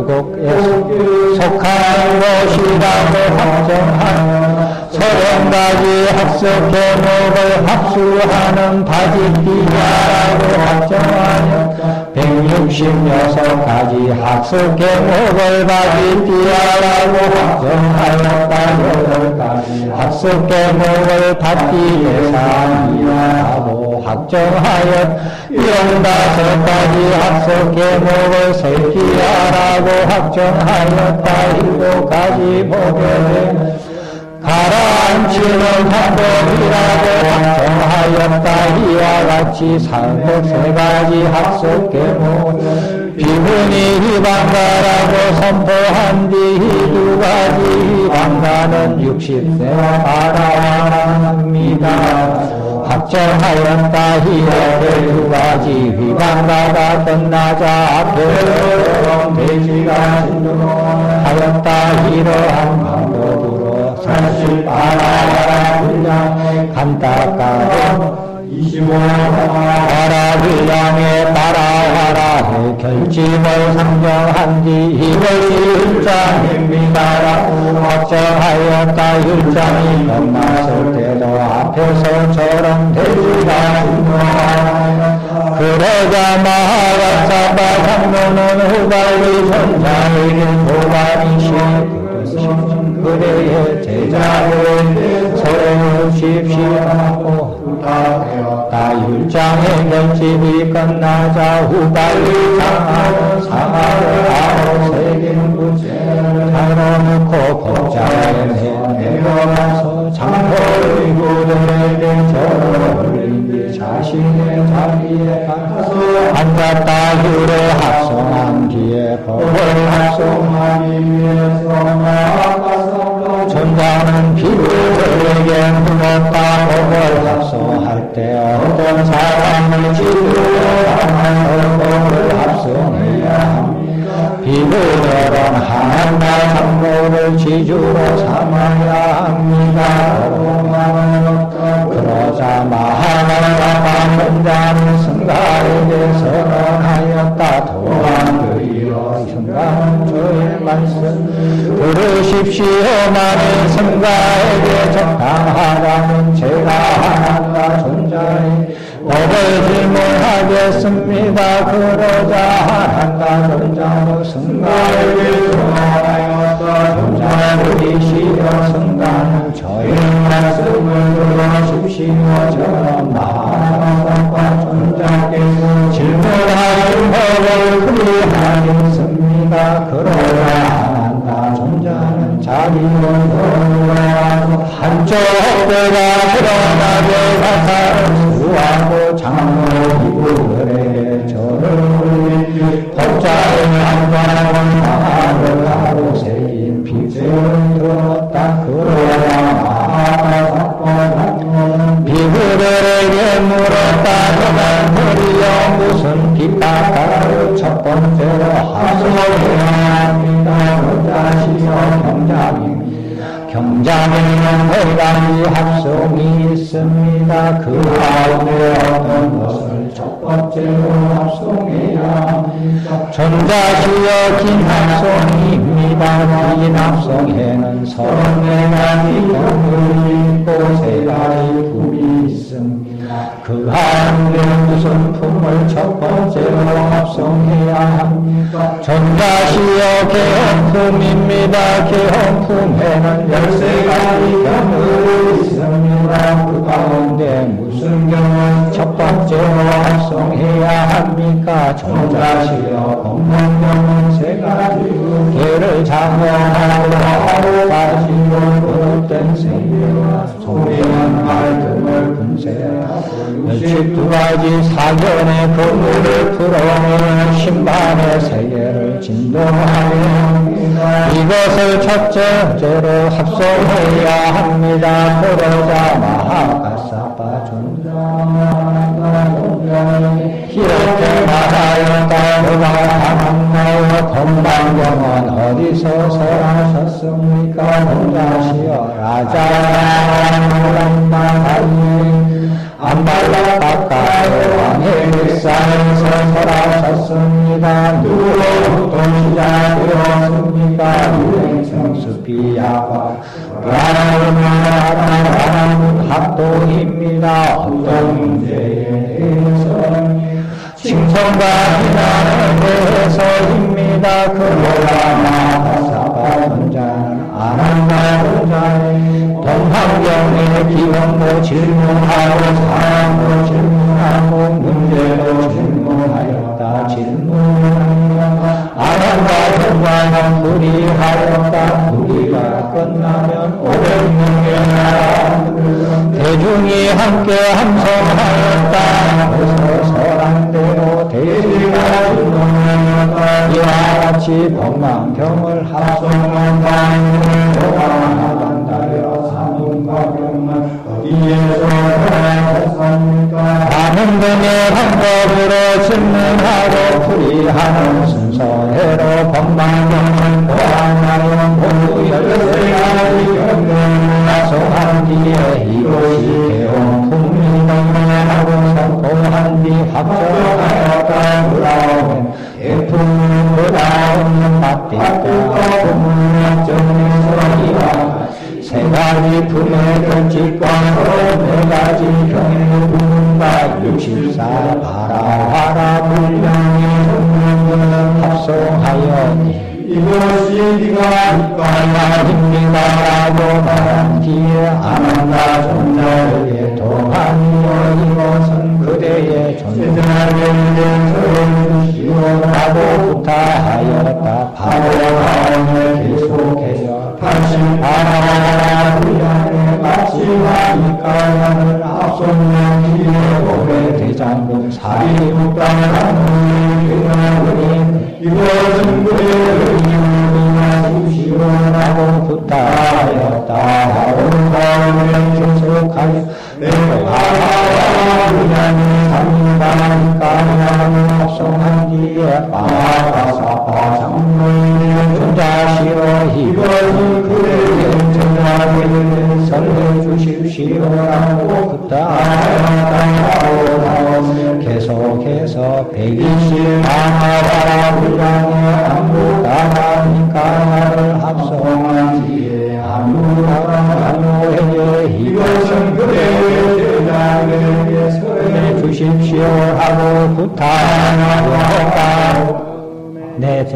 17에 속한 것이라고 확정하여 30가지 학습 계몽을 합수하는 바지띠야라고 확정하여 166가지 학습 계몽을 바지띠야라고 확정하였다. 8가지 학습 계몽을 바띠대상이야라고 확정하여 15가지 학습 계몽을 세기야라고 확정하였다. 7가지 법에 가라앉히는 방법이라고 확정하였다. 이와 같이 33가지 학습 계몽을 비문이 희방가라고 선포한 뒤 2가지 희방가는 60세와 바라합니다. 확정하였다. 이렇게 2가지 휘방가가 끝나자 앞에 돼지가 진동하였다. 이러한 방법으로 사실 바라와라 분량에 간다가로 25화라 분량에 따라와라 결집을 상정한 뒤 이것이 1장입니다라고 확정하였다. 1장이 끝났을 때도 앞에서처럼 돼지가 진동하였다. 그러자 마하가사바 장로는 후발리 선자에게 도발이시 그대의 제자를 서로 십시하고 부탁하였다. 1장의 결집이 끝나자 후발리 장하여 상하를 하고 새긴 부채를 달아놓고 법자에 내려가서 장로의 구들에게 절을 올린 뒤 자신의 자리에 가서 앉았다. 유를 합성한 뒤에 법을 합성하기 위해서 나아가서 전자는 비를 비구들에게 물었다. 복을 합성할 때 어떤 사람을 지주로 삼아 복을 합성해야 합니까? 비구들은 하나님의 장로를 지주로 삼아야 합니다. 그러자 마하나가 혼자는 승가에게 선언하였다. 도안드리여 승가는 주의 말씀 들으십시오. 만일 승가에게 적당하다면 제가 하나님과 존자의 법을 질문하겠습니다. 그러자 하나님과 존자는 승가에게 전하였다. 존자들이시여 승가는 저의 말씀을 들으십시오. 저는 마하나과 존자께서 질문하신 법을 그리하겠습니다. 그러자 하나님과 존자는 자기를 돌아와서 한쪽 어깨가 드러나게 가사를 수하고 장로 이구들에게 절을 올리며 법자의 안관을 마하를 하고 새긴 비구를 들었다. 그러자 마하가 비구들에게 물었다. 그들이여 무슨 핍박을 첫 번째로 합성해야 합니다. 자시여 경장입니다. 경장에는 네 가지 합성이 있습니다. 그 가운데 어떤 것을 첫 번째로 합성해야 합니다. 전자시여 긴 합성입니다. 긴 합성에는 34가지 경물이 있고 3가지 품이 있습니다. 그 가운데 무슨 품을 첫 번째로 합성해야 합니까? 전자시여 개헌품입니다. 개헌품에는 13가지 경물이 있습니다. 그 가운데 무슨 경을 첫 번째로 합성해야 합니까? 전자시여 법문경은 3가지고 개를 장명하고 하루 가지고 거듭된 생명과 소명한 말씀을 분쇄하고 62가지 사견의 근무를 풀어내는 심판의 세계를 진동하여 합니다. 이것을 첫째로 합성해야 합니다. 그러자 마하가사파 이렇게 말하였다. 누가 하나님의 건방경은 어디서 설하셨습니까? 혼자시여 라자라란다하니 안발라 가까이 왕의 일상에서 설하셨습니다. 누구로부터 시작되었습니까? 유행성수비야와 라라라라라라라는 합동입니다. 어떤 문제에 대해서 칭송과 비난에 대해서입니다. 그러나 마하사바 존자는 아난다 존자의 동방경의 기원도 질문하고 사랑도 질문하고 문제도 질문하였다. 아난다 존자는 불의하였다. 불의가 끝나면 500명의 나라 대중이 함께 함성하였다. 그래서 설한대로 대지가 질문하였다. 이와 같이 법망경을 합성한다. 도망하간다여 사문과경은 어디에서 설하셨습니까? 많은 등의 방법으로 질문하고 풀이하는 순서대로 법망경을 보완하여 모두 13가지 경전을 합성한 뒤에 이것이 개헌품이라고 선포한 뒤 확정하였다. 그다음에 예품은 그다음 맞대가 품문학정에서 이와 3가지 품의 결집과 4가지 경의 품과 64 바라와라 불량의 성령을 합성하여 이것이 네가 이과야입니다라고 말한 뒤에 아난다 존자에게 도하니여 이것은 그대의 존재를 주시오라고 부탁하였다. 바로 계속해서 다시 바라와라 불량의 마치와 이과야를 앞서는 뒤에 오래대장금 사리국당하는 유나으니 이것은 그대의 이유나 주시오라고 부탁하였다.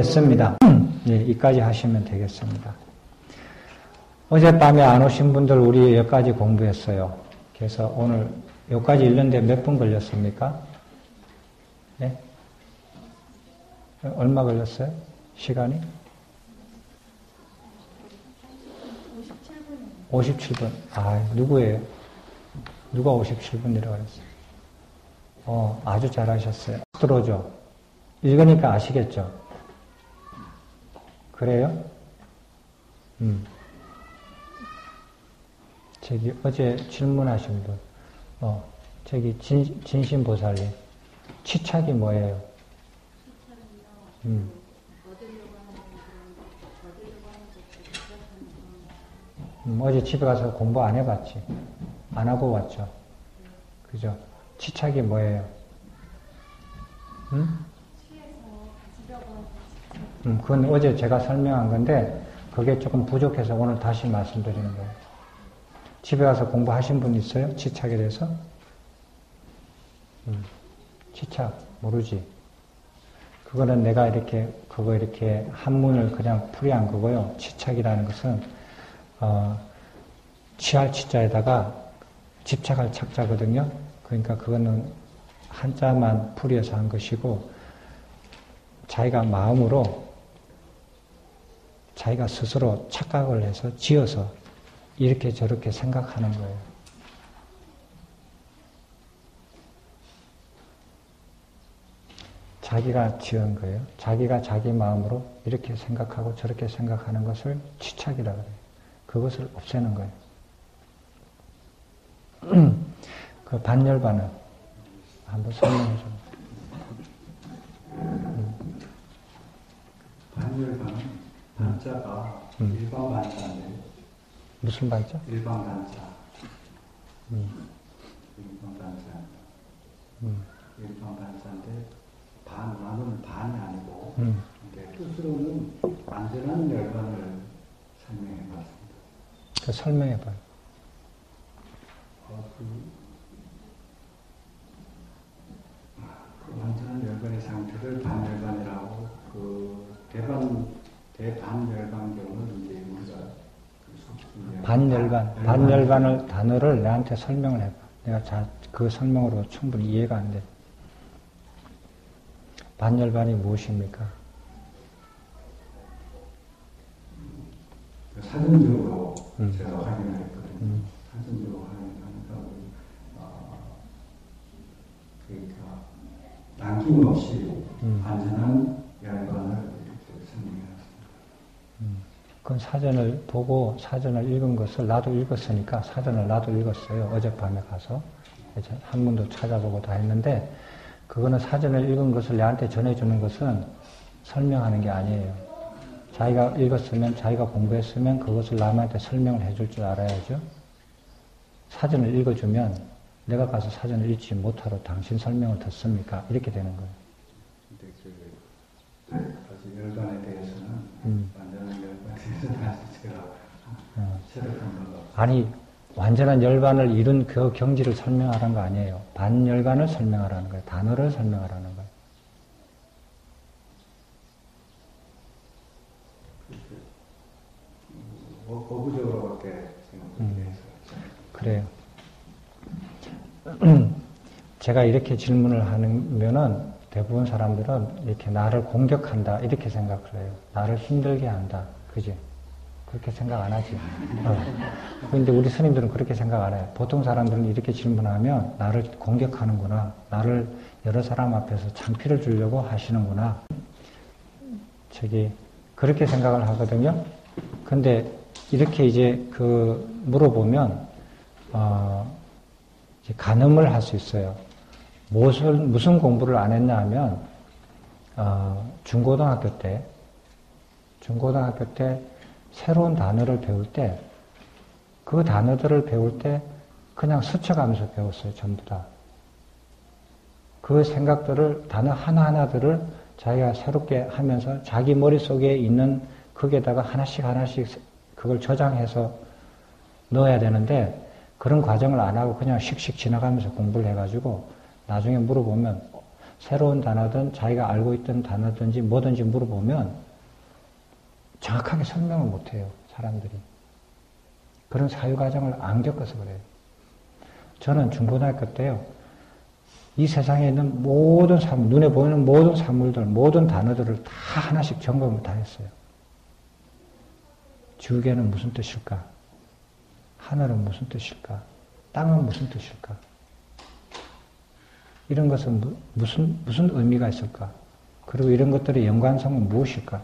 됐습니다. 예, 이까지 하시면 되겠습니다. 어젯밤에 안 오신 분들 우리 여기까지 공부했어요. 그래서 오늘 여기까지 읽는데 몇 분 걸렸습니까? 네? 얼마 걸렸어요? 시간이? 57분. 아, 누구예요? 누가 57분이라고 그랬어요? 아주 잘하셨어요. 들어오죠? 읽으니까 아시겠죠? 그래요? 저기, 어제 질문하신 분. 저기, 진심보살님. 치착이 뭐예요? 어제 집에 가서 공부 안 해봤지? 안 하고 왔죠? 그죠? 치착이 뭐예요? 그건 어제 제가 설명한 건데, 그게 조금 부족해서 오늘 다시 말씀드리는 거예요. 집에 가서 공부하신 분 있어요? 치착에 대해서? 치착, 모르지? 그거는 내가 이렇게 한문을 그냥 풀이한 거고요. 치착이라는 것은, 취할 치자에다가 집착할 착자거든요. 그러니까 그거는 한자만 풀이해서 한 것이고, 자기가 마음으로, 자기가 스스로 착각을 해서 지어서 이렇게 저렇게 생각하는 거예요. 자기가 지은 거예요. 자기가 자기 마음으로 이렇게 생각하고 저렇게 생각하는 것을 치착이라고 해요. 그것을 없애는 거예요. 그 반열반을 한번 설명해 줘. 반열반은 반자가 일반 반자인데 무슨 반자? 일반 반자. 일반 반자. 일반 반자인데 반은 반이 아니고 근데 뜻으로는 완전한 열반을 설명해 봤습니다. 그 설명해 봐요. 그 완전한 열반의 상태를 반열반이라고 대반열반 경우는 이제 우리가 반열반을 단어를 내한테 설명을 해봐. 내가 그 설명으로 충분히 이해가 안 돼. 반열반이 무엇입니까? 사전적으로 제가 확인을 했거든요. 사전적으로 확인하니까 그러니까 남김없이 안전한 열반을 이렇게 설명해놨습니다. 그건 사전을 보고 사전을 읽은 것을 나도 읽었으니까 사전을 나도 읽었어요. 어젯밤에 가서 한문도 찾아보고 다 했는데 그거는 사전을 읽은 것을 내한테 전해주는 것은 설명하는 게 아니에요. 자기가 읽었으면 자기가 공부했으면 그것을 남한테 설명을 해줄 줄 알아야죠. 사전을 읽어주면 내가 가서 사전을 읽지 못하러 당신 설명을 듣습니까? 이렇게 되는 거예요. 근데 아직 열반에 대해서는 완전한 열반에 대해서는 아직 제가 체력한 거 아니 완전한 열반을 이룬 그 경지를 설명하라는 거 아니에요. 반열반을 설명하라는 거예요. 단어를 설명하라는 거예요. 거부적으로밖에 생각해서 그래요. 제가 이렇게 질문을 하면은 대부분 사람들은 이렇게 나를 공격한다 이렇게 생각을 해요. 나를 힘들게 한다. 그지? 그렇게 생각 안 하지. 그런데 우리 스님들은 그렇게 생각 안 해요. 보통 사람들은 이렇게 질문하면 나를 공격하는구나. 나를 여러 사람 앞에서 창피를 주려고 하시는구나. 그렇게 생각을 하거든요. 근데 이렇게 이제 물어보면, 이제 가늠을 할 수 있어요. 무슨 공부를 안 했냐 하면, 중고등학교 때 새로운 단어를 배울 때, 그 단어들을 배울 때 그냥 스쳐가면서 배웠어요, 전부 다. 그 생각들을, 단어 하나하나들을 자기가 새롭게 하면서 자기 머릿속에 있는 거기에다가 하나씩 그걸 저장해서 넣어야 되는데, 그런 과정을 안 하고 그냥 씩씩 지나가면서 공부를 해가지고, 나중에 물어보면, 새로운 단어든 자기가 알고 있던 단어든지 뭐든지 물어보면 정확하게 설명을 못해요. 사람들이. 그런 사유과정을 안 겪어서 그래요. 저는 중고등학교 때요. 이 세상에 있는 모든 사물, 눈에 보이는 모든 사물들, 모든 단어들을 다 하나씩 점검을 다 했어요. 지우개는 무슨 뜻일까? 하늘은 무슨 뜻일까? 땅은 무슨 뜻일까? 이런 것은 무슨 의미가 있을까? 그리고 이런 것들의 연관성은 무엇일까?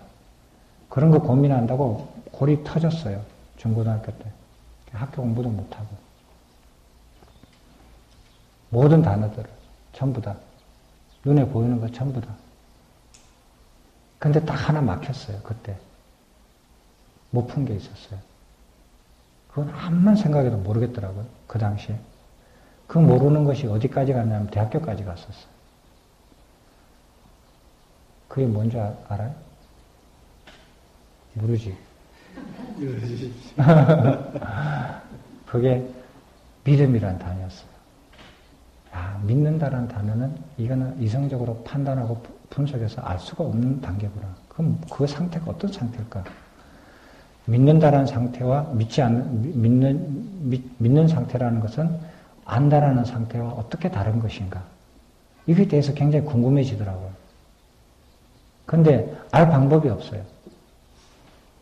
그런 거 고민한다고 골이 터졌어요. 중고등학교 때. 학교 공부도 못하고. 모든 단어들을 전부 다. 눈에 보이는 것 전부 다. 근데 딱 하나 막혔어요. 그때. 못 푼 게 있었어요. 그건 암만 생각해도 모르겠더라고요. 그 당시에. 그 모르는 것이 어디까지 갔냐면 대학교까지 갔었어요. 그게 뭔지 알아요? 모르지. 그게 믿음이란 단어였어요. 아, 믿는다라는 단어는 이거는 이성적으로 판단하고 분석해서 알 수가 없는 단계구나. 그럼 그 상태가 어떤 상태일까? 믿는다라는 상태와 믿는 상태라는 것은 안다라는 상태와 어떻게 다른 것인가? 이거에 대해서 굉장히 궁금해지더라고요. 근데 알 방법이 없어요.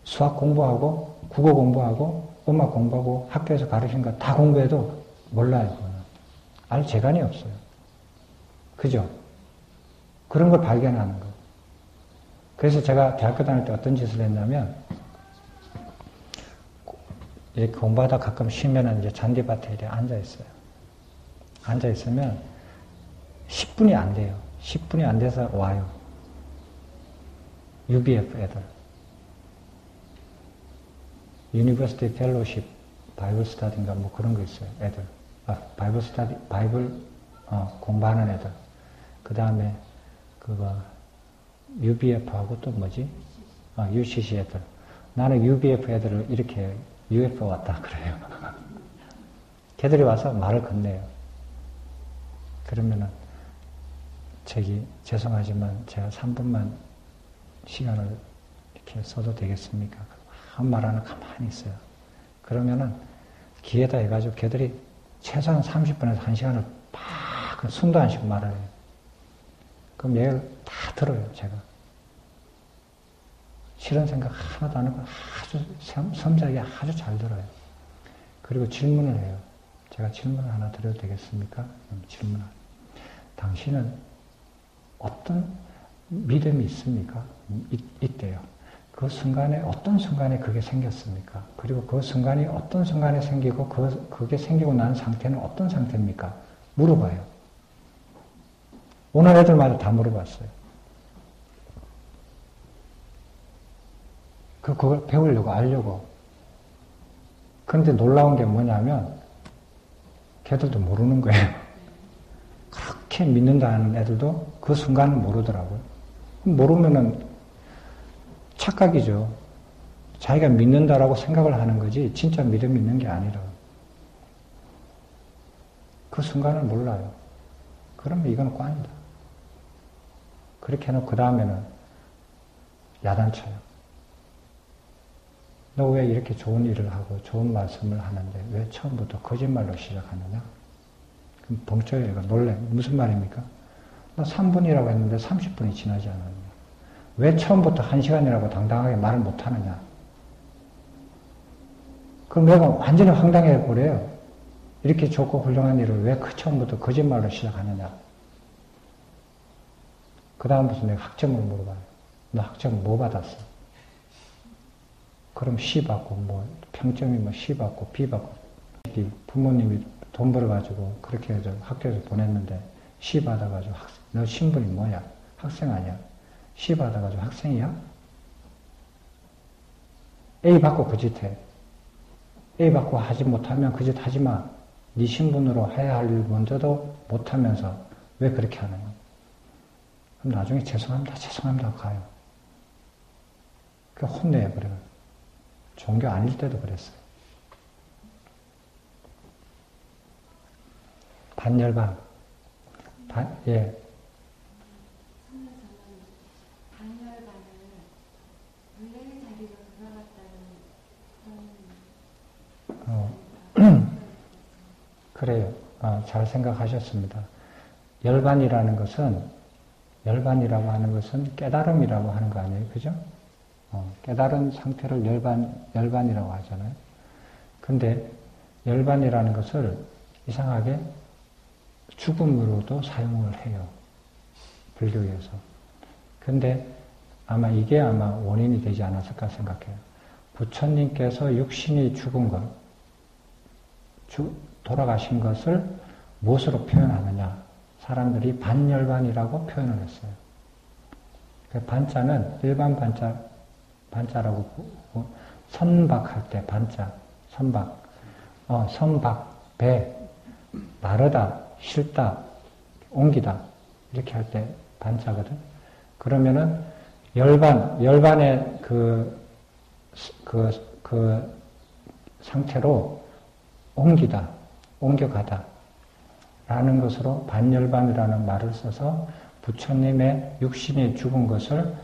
수학 공부하고, 국어 공부하고, 음악 공부하고, 학교에서 가르친 거 다 공부해도 몰라요. 그거는. 알 재간이 없어요. 그죠? 그런 걸 발견하는 거. 그래서 제가 대학교 다닐 때 어떤 짓을 했냐면, 이렇게 공부하다 가끔 쉬면은 이제 잔디밭에 이렇게 앉아있어요. 앉아있으면 10분이 안 돼요. 10분이 안 돼서 와요. UBF 애들. University Fellowship, 바이블 스터디인가 뭐 그런 거 있어요. 애들. 바이블 스터디, 공부하는 애들. 그 다음에 그거 UBF하고 또 뭐지? UCC 애들. 나는 UBF 애들을 이렇게 UFO 왔다 그래요. 걔들이 와서 말을 건네요. 그러면은 죄송하지만 제가 3분만 시간을 이렇게 써도 되겠습니까? 아무 말 안 하고 가만히 있어요. 그러면은 기회다 해가지고 걔들이 최소한 30분에서 1시간을 막 숨도 안 쉬고 말을 해요. 그럼 얘를 다 들어요, 제가. 싫은 생각 하나도 안 하고 아주 섬세하게 아주 잘 들어요. 그리고 질문을 해요. 제가 질문을 하나 드려도 되겠습니까? 질문을. 당신은 어떤 믿음이 있습니까? 있대요. 그 순간에 어떤 순간에 그게 생겼습니까? 그리고 그 순간이 어떤 순간에 생기고 그게 생기고 난 상태는 어떤 상태입니까? 물어봐요. 오늘 애들마다 다 물어봤어요. 그걸 배우려고 알려고. 그런데 놀라운 게 뭐냐면 걔들도 모르는 거예요. 그렇게 믿는다는 애들도 그 순간은 모르더라고요. 모르면은 착각이죠. 자기가 믿는다라고 생각을 하는 거지 진짜 믿음이 있는 게 아니라. 그 순간을 몰라요. 그러면 이건 꽝이다. 그렇게 해놓고 그 다음에는 야단쳐요. 너 왜 이렇게 좋은 일을 하고 좋은 말씀을 하는데 왜 처음부터 거짓말로 시작하느냐? 그럼 벙쪄요. 얘가 놀래. 무슨 말입니까? 나 3분이라고 했는데 30분이 지나지 않았냐? 왜 처음부터 1시간이라고 당당하게 말을 못하느냐? 그럼 내가 완전히 황당해 버려요. 이렇게 좋고 훌륭한 일을 왜 처음부터 거짓말로 시작하느냐? 그 다음부터 내가 학점을 물어봐요. 너 학점 뭐 받았어? 그럼 C 받고, 평점이 C 받고, B 받고. 부모님이 돈 벌어가지고, 그렇게 해서 학교에서 보냈는데, C 받아가지고, 너 신분이 뭐야? 학생 아니야? C 받아가지고 학생이야? A 받고 그 짓 해. A 받고 하지 못하면 그 짓 하지 마. 네 신분으로 해야 할 일 먼저도 못하면서 왜 그렇게 하느냐? 그럼 나중에 죄송합니다 하고 가요. 그 혼내요, 그래요. 종교 아닐 때도 그랬어요. 반열반. 예. 그래요. 잘 생각하셨습니다. 열반이라고 하는 것은 깨달음이라고 하는 거 아니에요? 그죠? 깨달은 상태를 열반이라고 하잖아요. 근데 열반이라는 것을 이상하게 죽음으로도 사용을 해요. 불교에서. 근데 이게 원인이 되지 않았을까 생각해요. 부처님께서 육신이 죽은 것, 돌아가신 것을 무엇으로 표현하느냐? 사람들이 반열반이라고 표현을 했어요. 그 반자는 일반 반자라고 보고, 선박할 때 반자, 선박, 배, 나르다, 실다, 옮기다, 이렇게 할 때 반자거든. 그러면은 열반의 그 상태로 옮기다, 옮겨가다 라는 것으로 반열반이라는 말을 써서 부처님의 육신이 죽은 것을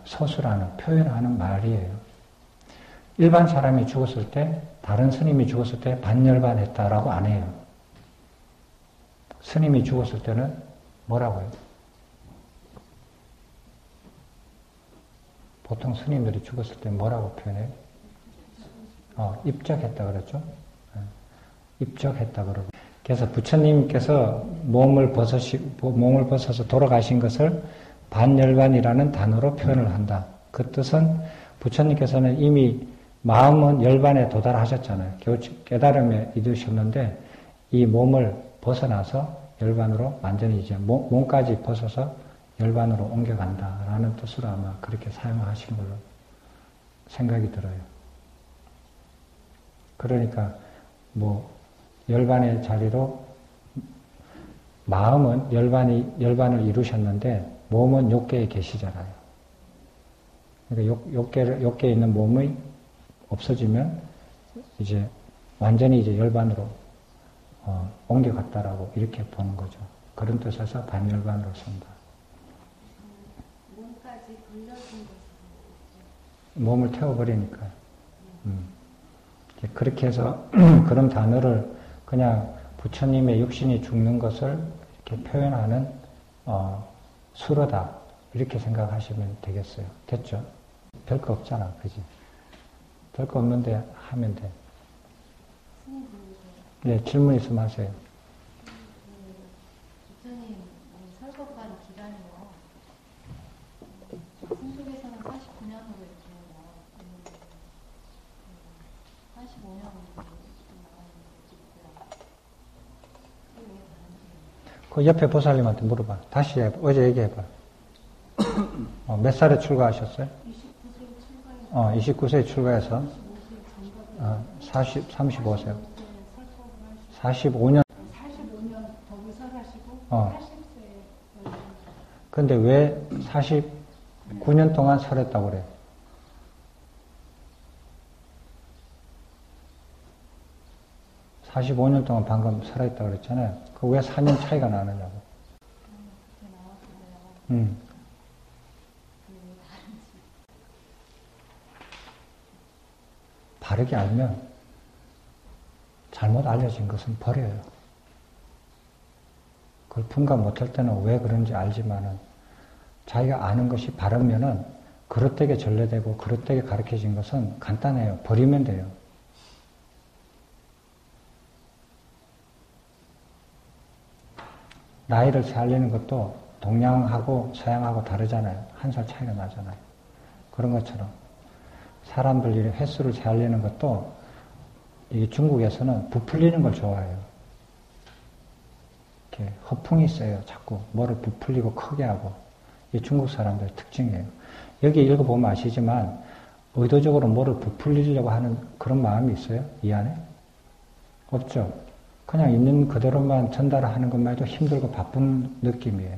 서술하는, 표현하는 말이에요. 일반 사람이 죽었을 때, 다른 스님이 죽었을 때 반열반 했다라고 안 해요. 스님이 죽었을 때는 뭐라고 해요? 보통 스님들이 죽었을 때 뭐라고 표현해요? 입적했다 그랬죠? 입적했다 그러고. 그래서 부처님께서 몸을 벗어서 돌아가신 것을 반열반이라는 단어로 표현을 한다. 그 뜻은 부처님께서는 이미 마음은 열반에 도달하셨잖아요. 깨달음에 이르셨는데 이 몸을 벗어나서 열반으로 완전히 이제 몸까지 벗어서 열반으로 옮겨간다라는 뜻으로 아마 그렇게 사용하신 걸로 생각이 들어요. 그러니까 열반의 자리로 마음은 열반을 이루셨는데 몸은 욕계에 계시잖아요. 그러니까 욕계에 있는 몸이 없어지면 이제 완전히 이제 열반으로 옮겨갔다라고 이렇게 보는 거죠. 그런 뜻에서 반열반으로 쓴다. 몸까지 불려진 것은 몸을 태워버리니까. 그렇게 해서 그런 단어를 그냥 부처님의 육신이 죽는 것을 이렇게 표현하는 수로다. 이렇게 생각하시면 되겠어요. 됐죠? 별거 없잖아. 그지? 별거 없는데 하면 돼. 네, 질문 있으면 하세요. 부처님 설법한 기간이요. 승속에서는 49년으로 이렇게 나왔는데 45년으로 그 옆에 보살님한테 물어봐. 다시 해봐. 어제 얘기해봐. 몇 살에 출가하셨어요? 29세에 출가해서 35세. 45년. 45년 덕을 하시고 80세에 근데 왜 49년 동안 설했다고 그래? 45년 동안 방금 살아있다고 그랬잖아요. 그 왜 4년 차이가 나느냐고. 바르게 알면 잘못 알려진 것은 버려요. 그걸 분간 못할 때는 왜 그런지 알지만은 자기가 아는 것이 바르면은 그릇되게 전래되고 그릇되게 가르쳐진 것은 간단해요. 버리면 돼요. 나이를 살리는 것도 동양하고 서양하고 다르잖아요. 1살 차이가 나잖아요. 그런 것처럼 사람들이 횟수를 살리는 것도 이게 중국에서는 부풀리는 걸 좋아해요. 이렇게 허풍이 세요. 자꾸 뭐를 부풀리고 크게 하고. 이게 중국 사람들의 특징이에요. 여기 읽어보면 아시지만 의도적으로 뭐를 부풀리려고 하는 그런 마음이 있어요? 이 안에? 없죠. 그냥 있는 그대로만 전달하는 것만 해도 힘들고 바쁜 느낌이에요.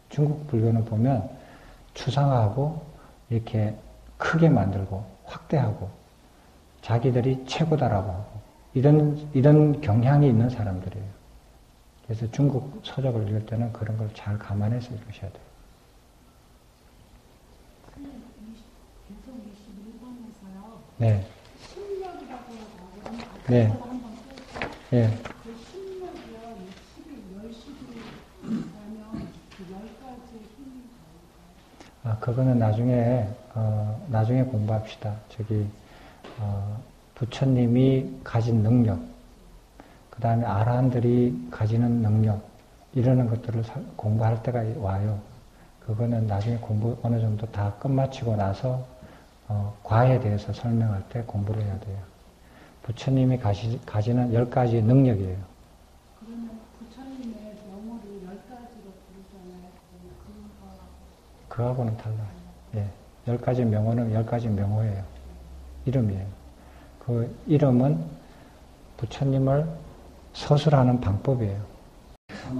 중국 불교는 보면 추상화하고 이렇게 크게 만들고 확대하고 자기들이 최고다라고 하고 이런 경향이 있는 사람들이에요. 그래서 중국 서적을 읽을 때는 그런 걸 잘 감안해서 읽으셔야 돼요. 계속 21번에서요. 네. 실력이라고 나오는 네. 한번 예. 그 10년이요, 60일, 10일 하면 그 10가지 힘이 아, 그거는 나중에 공부합시다. 부처님이 가진 능력, 그 다음에 아라한들이 가지는 능력, 이러는 것들을 공부할 때가 와요. 그거는 나중에 공부 어느 정도 다 끝마치고 나서, 과에 대해서 설명할 때 공부를 해야 돼요. 부처님이 가지는 10가지 능력이에요. 그러면 부처님의 명호를 10가지로 부르잖아요. 그거하고는 달라요. 예. 10가지 명호는 10가지 명호예요. 이름이에요. 그 이름은 부처님을 서술하는 방법이에요.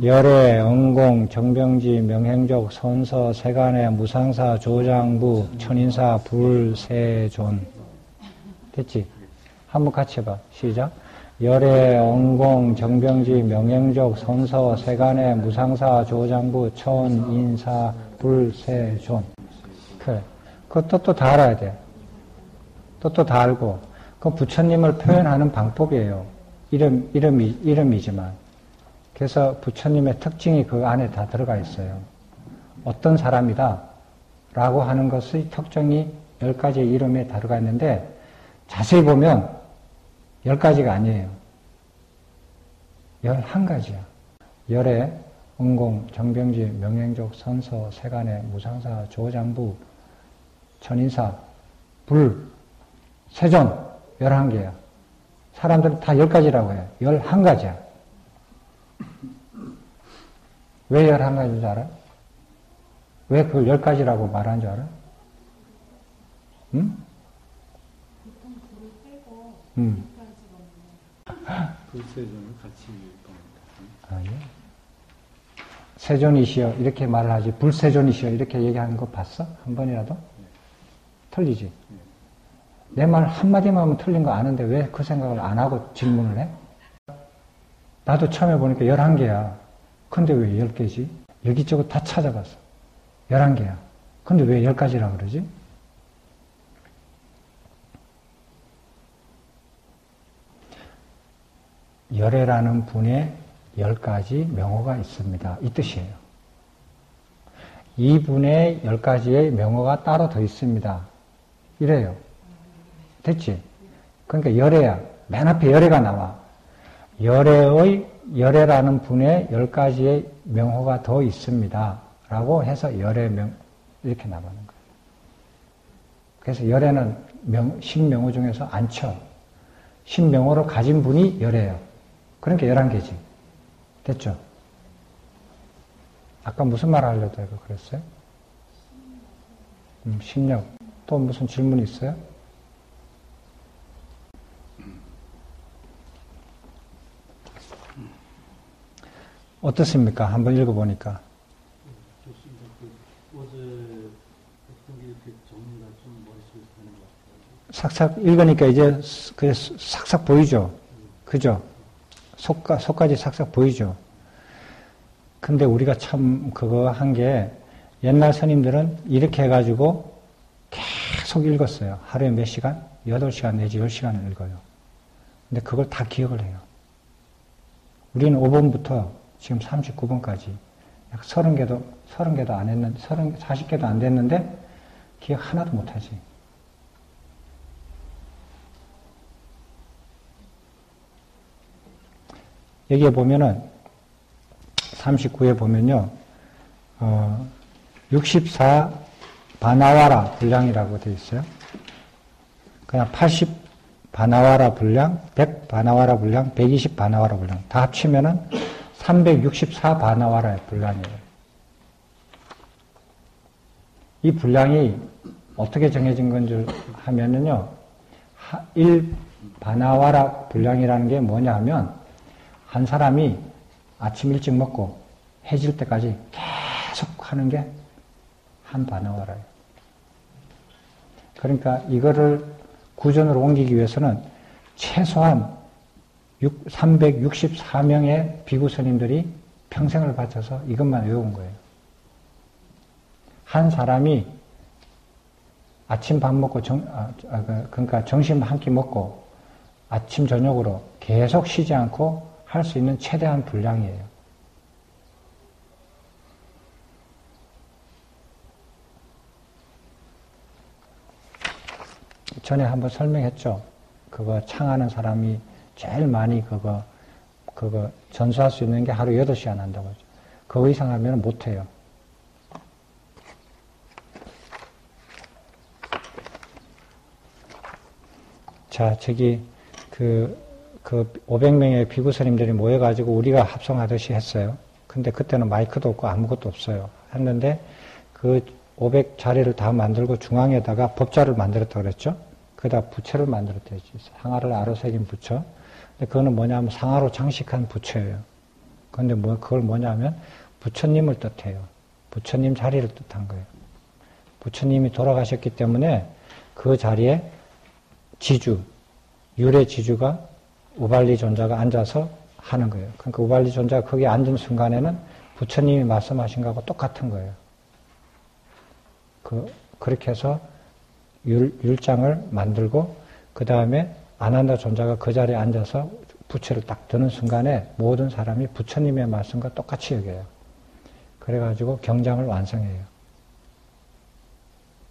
열애, 응공, 정병지, 명행족, 선서, 세간의, 무상사, 조장부, 천인사, 불, 세존. 됐지? 한번 같이 해봐. 시작. 열애, 응공, 정병지, 명행족, 선서, 세간의, 무상사, 조장부, 천인사, 불, 세존. 그래. 그 뜻도 다 알아야 돼. 뜻도 다 알고. 그 부처님을 표현하는 방법이에요. 이름이지만. 그래서 부처님의 특징이 그 안에 다 들어가 있어요. 어떤 사람이다 라고 하는 것의 특징이 10가지의 이름에 다 들어가 있는데 자세히 보면 10가지가 아니에요. 11가지야. 열애, 응공, 정병지, 명행족, 선서, 세간의, 무상사, 조장부, 천인사, 불, 세존 11개야. 사람들은 다 10가지라고 해. 11가지야. 왜 11가지인 줄 알아? 왜 그걸 10가지라고 말한 줄 알아? 응? 보통 불을 빼고 응. 10가지거든요. 불세존을 같이 읽습니다. 아니요. 세존이시여 이렇게 말을 하지 불세존이시여 이렇게 얘기하는 거 봤어? 한 번이라도? 틀리지? 내 말 한마디만 하면 틀린 거 아는데 왜 그 생각을 안 하고 질문을 해? 나도 처음에 보니까 11개야. 근데 왜 10개지? 여기저기 다 찾아봤어. 11개야. 근데 왜 10가지라 그러지? 열애라는 분의 10가지 명호가 있습니다. 이 뜻이에요. 이분의 10가지의 명호가 따로 더 있습니다. 이래요. 됐지? 그러니까 열애야. 맨 앞에 열애가 나와. 열애라는 분의 10가지의 명호가 더 있습니다. 라고 해서 열애명, 이렇게 나가는 거예요. 그래서 열애는 신명호 중에서 안 쳐. 신명호를 가진 분이 열애예요. 그러니까 11개지. 됐죠? 아까 무슨 말 하려고 그랬어요? 신력. 또 무슨 질문 있어요? 어떻습니까? 한번 읽어보니까. 좋습니다. 어제 어떤 게 이렇게 정리가 좀 머릿속에 되는 것 같아요. 싹싹 읽으니까 이제 그게 싹싹 보이죠? 그죠? 속까지 싹싹 보이죠? 근데 우리가 참 그거 한 게 옛날 스님들은 이렇게 해가지고 계속 읽었어요. 하루에 몇 시간? 8시간 내지 10시간을 읽어요. 근데 그걸 다 기억을 해요. 우리는 5번부터 지금 39번까지 약 30개도 안 했는데, 40개도 안 됐는데 기억 하나도 못하지. 여기에 보면은 39에 보면요. 64 바나와라 분량이라고 되어 있어요. 그냥 80 바나와라 분량, 100 바나와라 분량, 120 바나와라 분량 다 합치면은 364 바나와라의 분량이에요. 이 분량이 어떻게 정해진 건지 하면은요. 1 바나와라 분량이라는 게 뭐냐 하면 한 사람이 아침 일찍 먹고 해질 때까지 계속 하는 게 한 바나와라예요. 그러니까 이거를 구전으로 옮기기 위해서는 최소한 364명의 비구 스님들이 평생을 바쳐서 이것만 외운 거예요. 한 사람이 아침 밥 먹고 그러니까 점심 한 끼 먹고 아침 저녁으로 계속 쉬지 않고 할 수 있는 최대한 분량이에요. 전에 한번 설명했죠. 그거 창하는 사람이 제일 많이 그거 전수할 수 있는 게 하루 8시간 한다고 하죠. 그거 이상 하면 못해요. 자, 저기, 500명의 비구스님들이 모여가지고 우리가 합성하듯이 했어요. 근데 그때는 마이크도 없고 아무것도 없어요. 했는데, 500 자리를 다 만들고 중앙에다가 법자를 만들었다 그랬죠? 거기다 부채를 만들었다 했죠. 상하를 아로 새긴 부처. 근데 그거는 뭐냐면 상하로 장식한 부처예요. 근데 그걸 뭐냐면 부처님을 뜻해요. 부처님 자리를 뜻한 거예요. 부처님이 돌아가셨기 때문에 그 자리에 지주, 유래 지주가 우발리 존자가 앉아서 하는 거예요. 그러니까 우발리 존자가 거기에 앉은 순간에는 부처님이 말씀하신 거하고 똑같은 거예요. 그렇게 해서 율장을 만들고 그 다음에 아난다 존자가 그 자리에 앉아서 부처를 딱 드는 순간에 모든 사람이 부처님의 말씀과 똑같이 여겨요. 그래가지고 경장을 완성해요.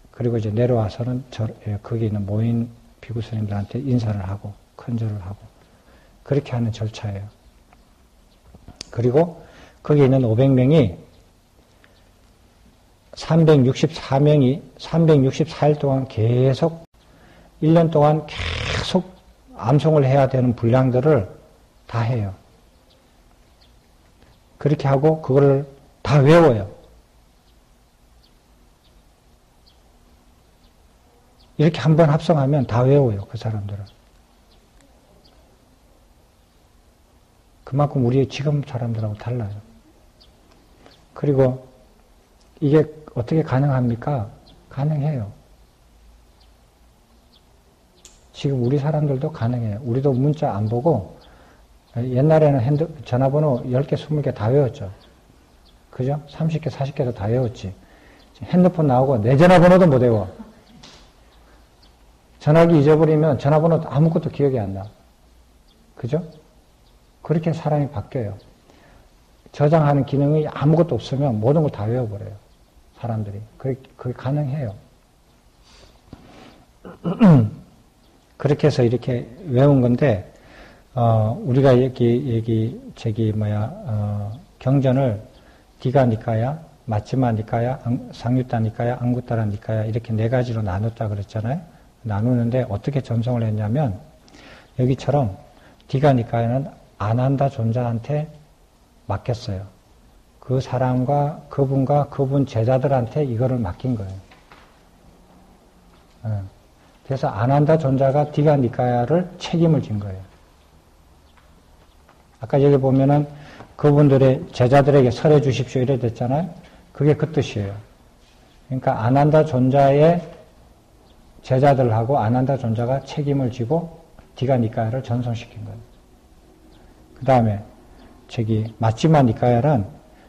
그리고 이제 내려와서는 거기 있는 모인 비구스님들한테 인사를 하고 큰절을 하고 그렇게 하는 절차예요. 그리고 거기 있는 500명이 364일 동안 계속 1년 동안 계속 암송을 해야 되는 분량들을 다 해요. 그렇게 하고 그거를 다 외워요. 이렇게 한번 합성하면 다 외워요. 그 사람들은. 그만큼 우리 지금 사람들하고 달라요. 그리고 이게 어떻게 가능합니까? 가능해요. 지금 우리 사람들도 가능해요. 우리도 문자 안 보고 옛날에는 전화번호 10개, 20개 다 외웠죠. 그죠? 30개, 40개도 다 외웠지. 핸드폰 나오고 내 전화번호도 못 외워. 전화기 잊어버리면 전화번호 아무것도 기억이 안 나. 그죠? 그렇게 사람이 바뀌어요. 저장하는 기능이 아무것도 없으면 모든 걸 다 외워버려요. 사람들이. 그게 가능해요. 그렇게 해서 이렇게 외운 건데, 우리가 경전을 디가 니까야, 마치마 니까야, 상유타 니까야, 앙구타라 니까야, 이렇게 4가지로 나눴다 그랬잖아요. 나누는데 어떻게 전송을 했냐면, 여기처럼 디가 니까야는 아난다 존자한테 맡겼어요. 그 사람과 그분과 그분 제자들한테 이거를 맡긴 거예요. 그래서 아난다 존자가 디가 니까야를 책임을 진 거예요. 아까 여기 보면은 그분들의 제자들에게 설해 주십시오 이래 됐잖아요. 그게 그 뜻이에요. 그러니까 아난다 존자의 제자들하고 아난다 존자가 책임을 지고 디가 니까야를 전송시킨 거예요. 그 다음에 마치마 니까야는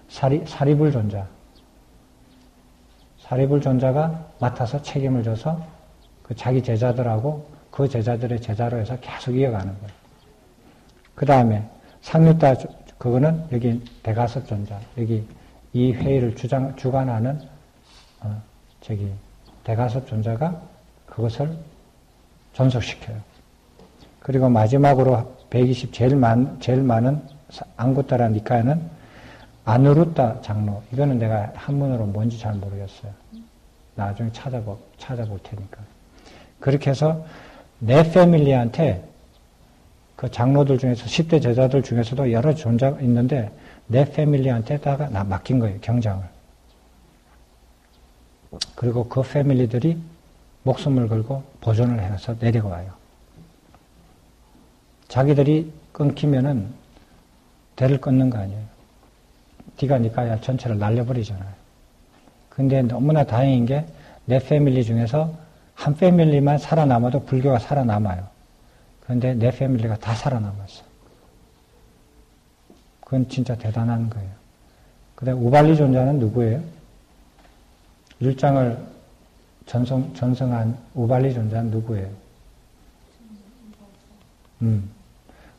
사리불 존자. 사리불 존자가 맡아서 책임을 져서 그 자기 제자들하고 그 제자들의 제자로 해서 계속 이어가는 거예요. 그 다음에 상유타, 그거는 여기 대가섭 존자. 여기 이 회의를 주관하는, 대가섭 존자가 그것을 전속시켜요. 그리고 마지막으로 120 제일 많은 앙구타라 니카야는 아누루타 장로. 이거는 내가 한문으로 뭔지 잘 모르겠어요. 나중에 찾아볼 테니까. 그렇게 해서 내 패밀리한테 그 장로들 중에서 10대 제자들 중에서도 여러 존재가 있는데 내 패밀리한테다가 맡긴 거예요. 경장을. 그리고 그 패밀리들이 목숨을 걸고 보존을 해서 내려와요. 자기들이 끊기면은 대를 끊는 거 아니에요. 디가 니까야 전체를 날려버리잖아요. 근데 너무나 다행인 게 내 패밀리 중에서 한 패밀리만 살아남아도 불교가 살아남아요. 그런데 내 패밀리가 다 살아남았어. 그건 진짜 대단한 거예요. 그 다음에 우발리 존자는 누구예요? 율장을 전성한 우발리 존자는 누구예요?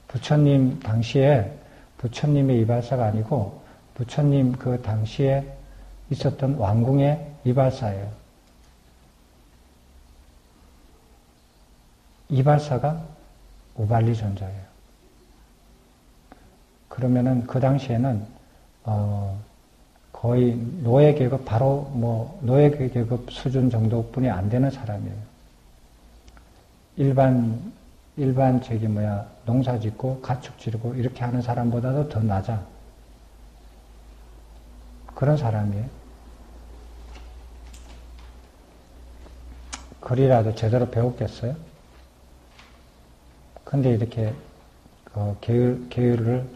부처님 당시에 부처님의 이발사가 아니고 부처님 그 당시에 있었던 왕궁의 이발사예요. 이발사가 우발리 존자예요. 그러면은 그 당시에는 거의 노예 계급 바로 노예 계급 수준 정도뿐이 안 되는 사람이에요. 일반 농사 짓고 가축 기르고 이렇게 하는 사람보다도 더 낮아. 그런 사람이에요. 글이라도 제대로 배웠겠어요? 근데 이렇게 계율을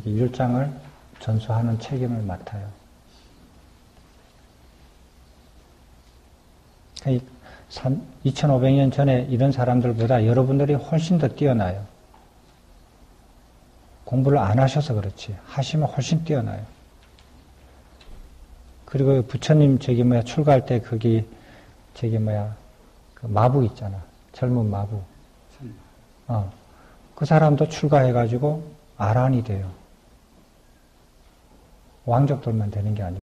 율장을 전수하는 책임을 맡아요. 2500년 전에 이런 사람들보다 여러분들이 훨씬 더 뛰어나요. 공부를 안 하셔서 그렇지. 하시면 훨씬 뛰어나요. 그리고 부처님 출가할 때 거기 그 마부 있잖아. 젊은 마부. 그 사람도 출가해가지고 아란이 돼요. 왕족들만 되는 게 아니라.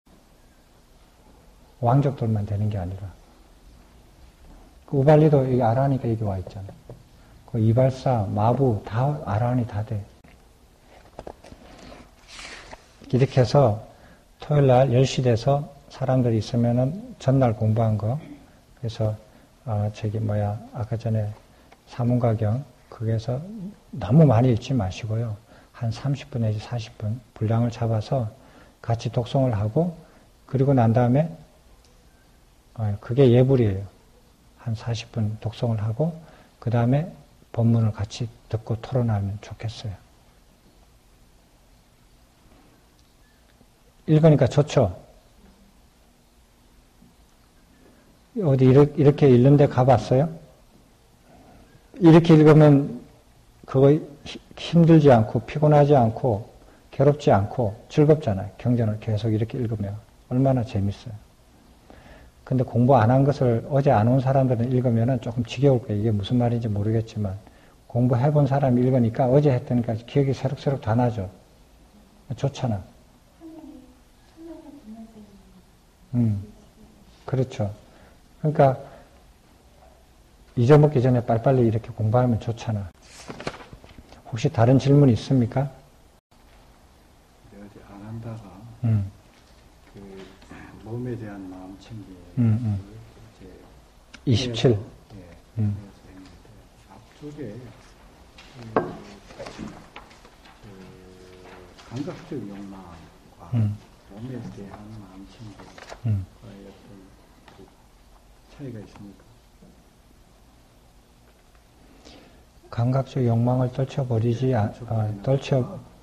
왕족들만 되는 게 아니라. 그 우발리도 여기 아란이가 여기 와 있잖아. 그 이발사, 마부 다 아란이 다 돼. 이렇게 해서 토요일 날 10시 돼서 사람들이 있으면은 전날 공부한 거. 그래서 아까 전에 사문가경 거기에서 너무 많이 읽지 마시고요. 한 30분 내지 40분 분량을 잡아서 같이 독송을 하고 그리고 난 다음에 그게 예불이에요. 한 40분 독송을 하고 그 다음에 법문을 같이 듣고 토론하면 좋겠어요. 읽으니까 좋죠? 어디 이렇게 읽는 데 가봤어요? 이렇게 읽으면 그거 힘들지 않고 피곤하지 않고 괴롭지 않고 즐겁잖아요. 경전을 계속 이렇게 읽으면 얼마나 재밌어요. 근데 공부 안 한 것을 어제 안 온 사람들은 읽으면 조금 지겨울 거예요. 이게 무슨 말인지 모르겠지만 공부해본 사람이 읽으니까 어제 했다니까 기억이 새록새록 다 나죠. 좋잖아. 그렇죠. 그러니까 잊어먹기 전에 빨리빨리 이렇게 공부하면 좋잖아. 혹시 다른 질문 있습니까? 어제 안 한다가 그 몸에 대한 마음 챙김 이제 27. 그래서 했는데 앞쪽에 그 감각적 욕망과 몸에 대한 마음 챙김과의 어떤 그 차이가 있습니까? 감각적 욕망을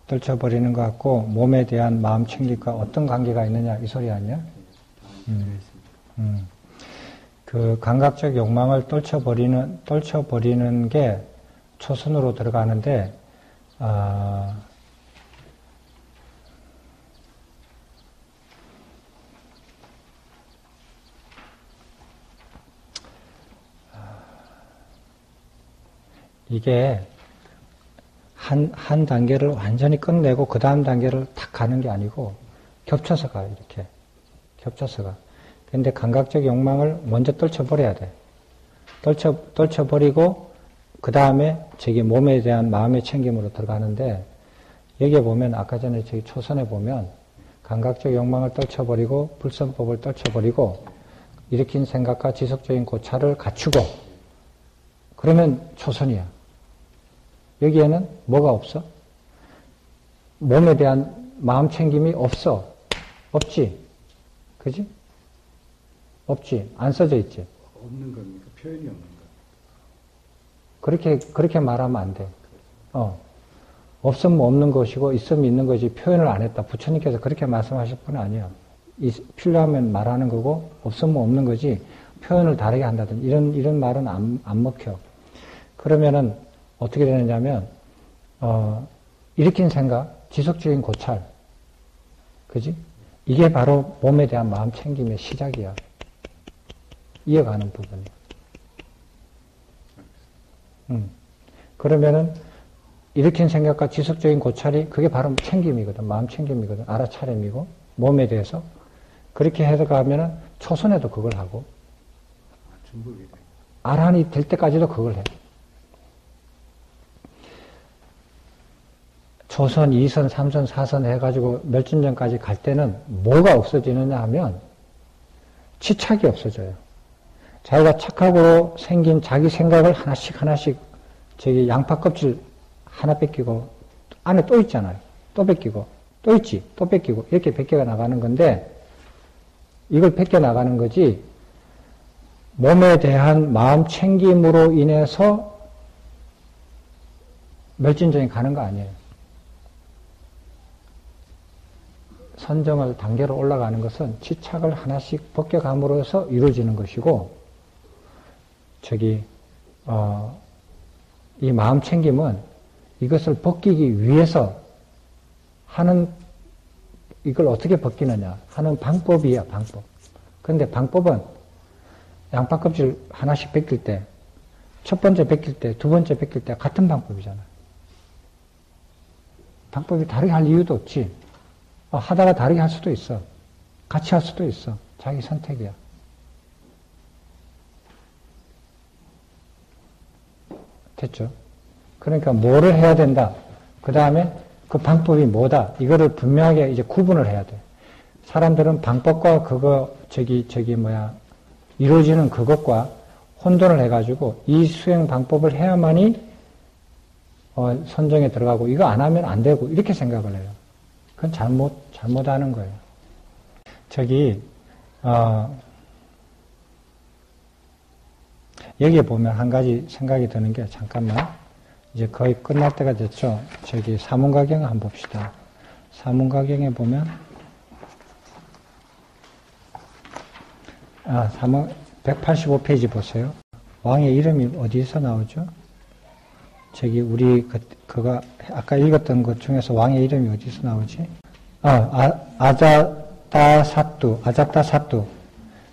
떨쳐버리는 것 같고 몸에 대한 마음 챙김과 어떤 관계가 있느냐 이 소리 아니야? 그 감각적 욕망을 떨쳐버리는 게 초선으로 들어가는데 이게 한 단계를 완전히 끝내고 그 다음 단계를 탁 가는 게 아니고 겹쳐서 가요. 이렇게 겹쳐서 가. 근데 감각적 욕망을 먼저 떨쳐버려야 돼. 떨쳐버리고 그 다음에 몸에 대한 마음의 챙김으로 들어가는데 여기에 보면 아까 전에 초선에 보면 감각적 욕망을 떨쳐버리고 불선법을 떨쳐버리고 일으킨 생각과 지속적인 고찰을 갖추고 그러면 초선이야. 여기에는 뭐가 없어? 몸에 대한 마음 챙김이 없어. 없지? 그지? 없지? 안 써져 있지? 없는 겁니까? 표현이 없는 겁니까? 그렇게 말하면 안 돼. 없으면 없는 것이고, 있으면 있는 것이 표현을 안 했다. 부처님께서 그렇게 말씀하실 분 아니야. 필요하면 말하는 거고, 없으면 없는 거지, 표현을 다르게 한다든지, 이런 말은 안 먹혀. 그러면은, 어떻게 되느냐면, 일으킨 생각, 지속적인 고찰. 그지? 이게 바로 몸에 대한 마음 챙김의 시작이야. 이어가는 부분이야. 그러면은 일으킨 생각과 지속적인 고찰이 그게 바로 챙김이거든. 마음 챙김이거든. 알아차림이고 몸에 대해서 그렇게 해서 가면은 초선에도 그걸 하고 아란이 될 때까지도 그걸 해. 초선, 2선, 3선, 4선 해가지고 멸진전까지 갈 때는 뭐가 없어지느냐 하면 치착이 없어져요. 자기가 착각으로 생긴 자기 생각을 하나씩 저기 양파 껍질 하나 뺏기고 안에 또 있잖아요. 또 뺏기고 또 있지. 또 뺏기고 이렇게 뺏겨 나가는 건데 이걸 뺏겨 나가는 거지 몸에 대한 마음 챙김으로 인해서 멸진전이 가는 거 아니에요. 선정을 단계로 올라가는 것은 치착을 하나씩 벗겨감으로써 이루어지는 것이고 이 마음 챙김은 이것을 벗기기 위해서 하는 이걸 어떻게 벗기느냐 하는 방법이야, 방법. 그런데 방법은 양파 껍질 하나씩 벗길 때, 첫 번째 벗길 때, 두 번째 벗길 때 같은 방법이잖아. 방법이 다르게 할 이유도 없지. 하다가 다르게 할 수도 있어. 같이 할 수도 있어. 자기 선택이야. 됐죠? 그러니까 뭐를 해야 된다. 그 다음에 그 방법이 뭐다. 이거를 분명하게 이제 구분을 해야 돼. 사람들은 방법과 이루어지는 그것과 혼돈을 해가지고 이 수행 방법을 해야만이 선정에 들어가고 이거 안 하면 안 되고 이렇게 생각을 해요. 그건 잘못하는 거예요. 여기에 보면 한 가지 생각이 드는 게 잠깐만 이제 거의 끝날 때가 됐죠. 사문가경 한번 봅시다. 사문가경에 보면 185페이지 보세요. 왕의 이름이 어디서 나오죠? 우리 그거 아까 읽었던 것 중에서 왕의 이름이 어디서 나오지? 아자따사뚜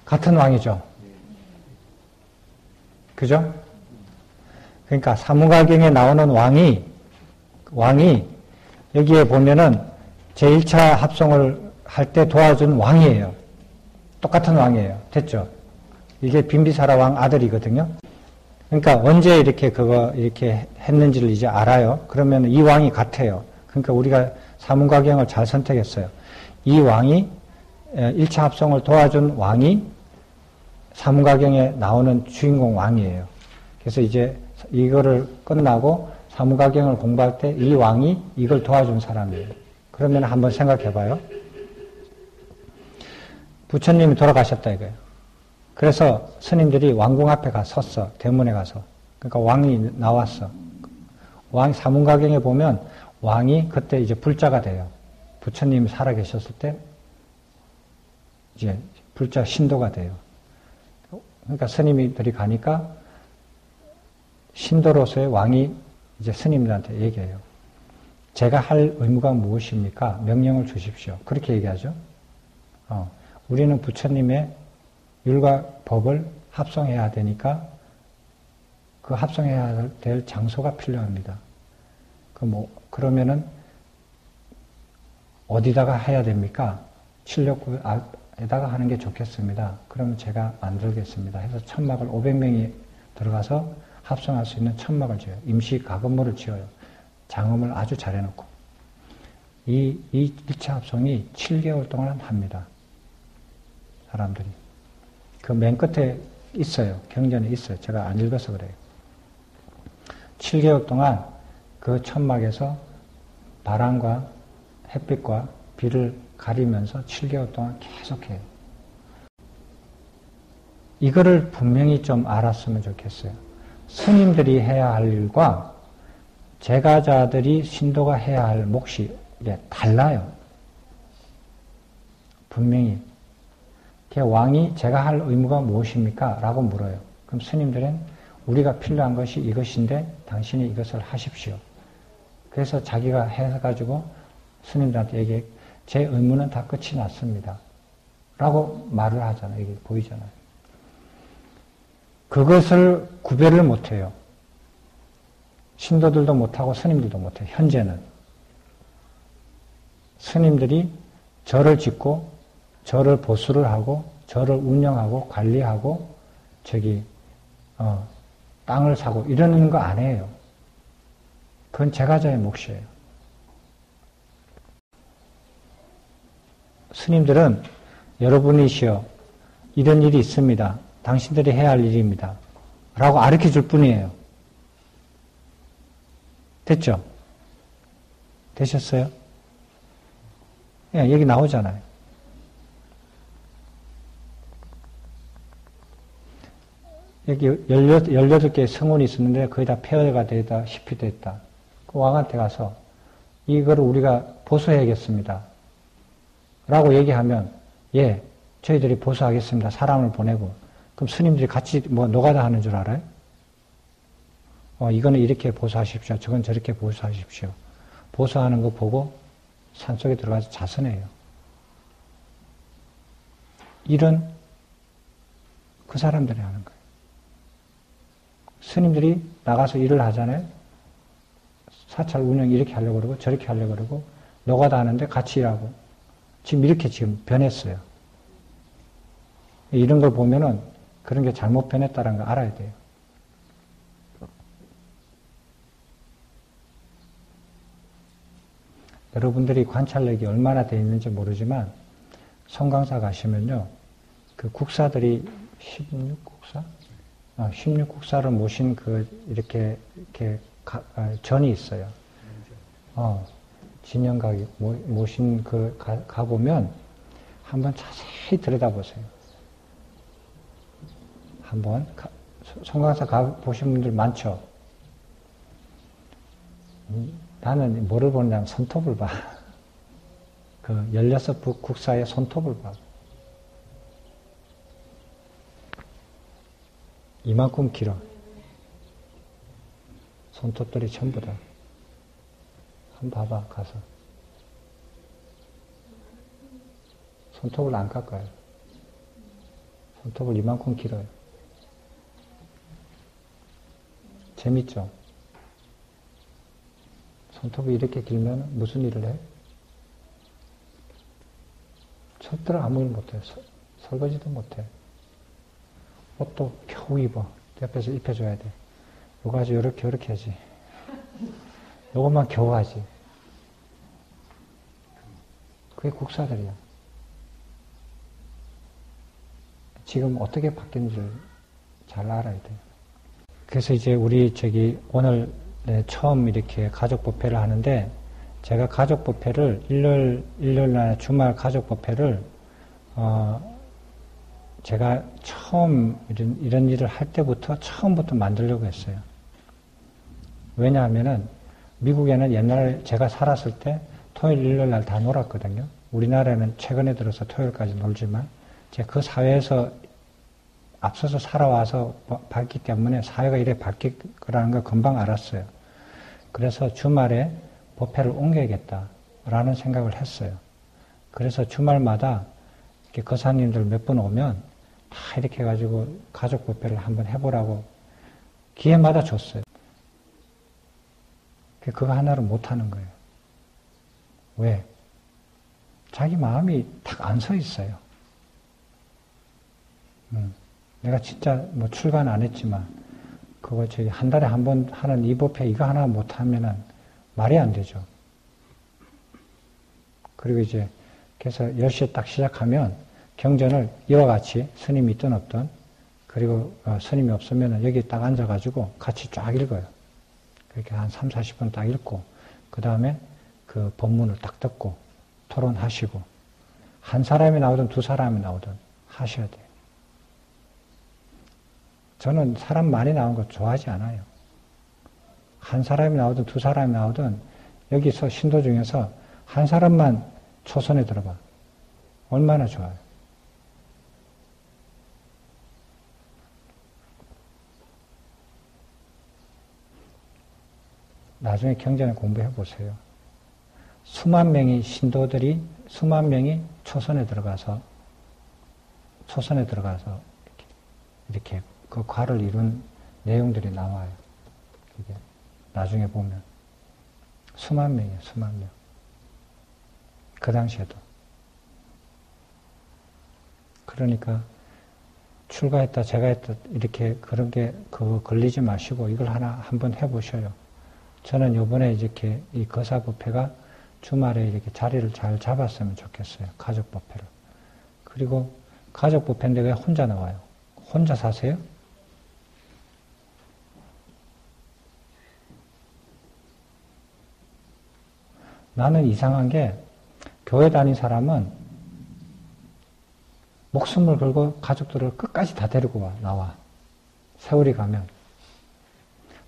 같은 왕이죠. 그죠? 그러니까 사무가경에 나오는 왕이 여기에 보면은 제1차 합성을 할 때 도와준 왕이에요. 똑같은 왕이에요. 됐죠? 이게 빈비사라 왕 아들이거든요. 그러니까 언제 이렇게 했는지를 이제 알아요. 그러면 이 왕이 같아요. 그러니까 우리가 사문가경을 잘 선택했어요. 이 왕이 1차 합성을 도와준 왕이 사문가경에 나오는 주인공 왕이에요. 그래서 이제 이거를 끝나고 사문가경을 공부할 때 이 왕이 이걸 도와준 사람이에요. 그러면 한번 생각해 봐요. 부처님이 돌아가셨다 이거예요. 그래서 스님들이 왕궁 앞에 섰어. 대문에 가서. 그러니까 왕이 나왔어. 사문가경에 보면 왕이 그때 이제 불자가 돼요. 부처님이 살아계셨을 때 이제 불자 신도가 돼요. 그러니까 스님들이 가니까 신도로서의 왕이 이제 스님들한테 얘기해요. 제가 할 의무가 무엇입니까? 명령을 주십시오. 그렇게 얘기하죠. 우리는 부처님의 율과 법을 합성해야 되니까 그 합성해야 될 장소가 필요합니다. 그러면은 어디다가 해야 됩니까? 칠력구에다가 하는 게 좋겠습니다. 그러면 제가 만들겠습니다. 해서 천막을 500명이 들어가서 합성할 수 있는 천막을 지어요. 임시 가건물을 지어요. 장음을 아주 잘해놓고. 이 1차 합성이 7개월 동안 합니다. 사람들이. 그 맨 끝에 있어요. 경전에 있어요. 제가 안 읽어서 그래요. 7개월 동안 그 천막에서 바람과 햇빛과 비를 가리면서 7개월 동안 계속해요. 이거를 분명히 좀 알았으면 좋겠어요. 스님들이 해야 할 일과 제가자들이 신도가 해야 할 몫이 달라요. 분명히. 왕이 제가 할 의무가 무엇입니까? 라고 물어요. 그럼 스님들은 우리가 필요한 것이 이것인데 당신이 이것을 하십시오. 그래서 자기가 해가지고 스님들한테 얘기해. 제 의무는 다 끝이 났습니다. 라고 말을 하잖아요. 이게 보이잖아요. 그것을 구별을 못해요. 신도들도 못하고 스님들도 못해요. 현재는. 스님들이 절을 짓고 절을 보수를 하고 절을 운영하고 관리하고 땅을 사고 이러는 거 아니에요. 그건 제가자의 몫이에요. 스님들은 여러분이시여 이런 일이 있습니다. 당신들이 해야 할 일입니다. 라고 가르쳐 줄 뿐이에요. 됐죠? 되셨어요? 예, 여기 나오잖아요. 여기 18개의 성운이 있었는데 거의 다 폐허가 되다시피 됐다. 그 왕한테 가서 이거를 우리가 보수해야겠습니다. 라고 얘기하면 예, 저희들이 보수하겠습니다. 사람을 보내고. 그럼 스님들이 같이 노가다 하는 줄 알아요? 이거는 이렇게 보수하십시오. 저건 저렇게 보수하십시오. 보수하는 거 보고 산속에 들어가서 자선해요. 일은 그 사람들이 하는 거예요. 스님들이 나가서 일을 하잖아요. 사찰 운영 이렇게 하려고 그러고 저렇게 하려고 그러고 노가다 하는데 같이 일하고 지금 이렇게 변했어요. 이런 걸 보면은 그런 게 잘못 변했다는 걸 알아야 돼요. 여러분들이 관찰력이 얼마나 돼 있는지 모르지만 성강사 가시면요. 그 국사들이 16국사? 16국사를 모신 이렇게 전이 있어요. 진영각이 모신 가보면 한번 자세히 들여다보세요. 한번 성강사 가보신 분들 많죠? 나는 뭐를 보냐면 손톱을 봐. 그 16국사의 손톱을 봐. 이만큼 길어. 손톱들이 전부 다. 한번 봐봐, 가서. 손톱을 안 깎아요. 손톱을 이만큼 길어요. 재밌죠? 손톱이 이렇게 길면 무슨 일을 해? 절대로 아무 일 못해. 설거지도 못해. 옷도 겨우 입어. 옆에서 입혀줘야 돼. 요거 아주 요렇게 하지. 요것만 겨우 하지. 그게 국사들이야. 지금 어떻게 바뀐지를 잘 알아야 돼요. 그래서 이제 우리 오늘 처음 이렇게 가족법회를 하는데, 제가 가족법회를 일요일날 주말 가족법회를 제가 처음 이런 일을 할 때부터 처음부터 만들려고 했어요. 왜냐하면은 미국에는 옛날에 제가 살았을 때 토요일 일요일날 다 놀았거든요. 우리나라는 최근에 들어서 토요일까지 놀지만 제가 그 사회에서 앞서서 살아와서 봤기 때문에 사회가 이래 바뀔 거라는 걸 금방 알았어요. 그래서 주말에 법회를 옮겨야겠다라는 생각을 했어요. 그래서 주말마다 이렇게 거사님들 몇 분 오면 다 이렇게 해가지고 가족 법회를 한번 해보라고 기회마다 줬어요. 그거 하나를 못하는 거예요. 왜? 자기 마음이 딱 안 서 있어요. 내가 진짜 출간 안 했지만 그거 한 달에 한 번 하는 이 법회 이거 하나 못하면은 말이 안 되죠. 그리고 이제 그래서 10시에 딱 시작하면 경전을 이와 같이 스님이 있든 없든, 그리고 스님이 없으면 여기 딱 앉아가지고 같이 쫙 읽어요. 그렇게 한 3, 40분 딱 읽고 그 다음에 그 법문을 딱 듣고 토론하시고, 한 사람이 나오든 두 사람이 나오든 하셔야 돼요. 저는 사람 많이 나온 거 좋아하지 않아요. 한 사람이 나오든 두 사람이 나오든 여기서 신도 중에서 한 사람만 초선에 들어봐. 얼마나 좋아요. 나중에 경전을 공부해 보세요. 수만 명의 신도들이 수만 명이 초선에 들어가서 이렇게 그 과를 이룬 내용들이 나와요. 그게 나중에 보면. 수만 명이에요, 수만 명. 그 당시에도. 그러니까 출가했다, 제가 했다, 이렇게 그런 게, 그거 걸리지 마시고 이걸 하나 한번 해보셔요. 저는 요번에 이렇게 이 거사법회가 주말에 이렇게 자리를 잘 잡았으면 좋겠어요. 가족법회를. 그리고 가족법회인데 왜 혼자 나와요? 혼자 사세요? 나는 이상한 게 교회 다닌 사람은 목숨을 걸고 가족들을 끝까지 다 데리고 나와. 세월이 가면.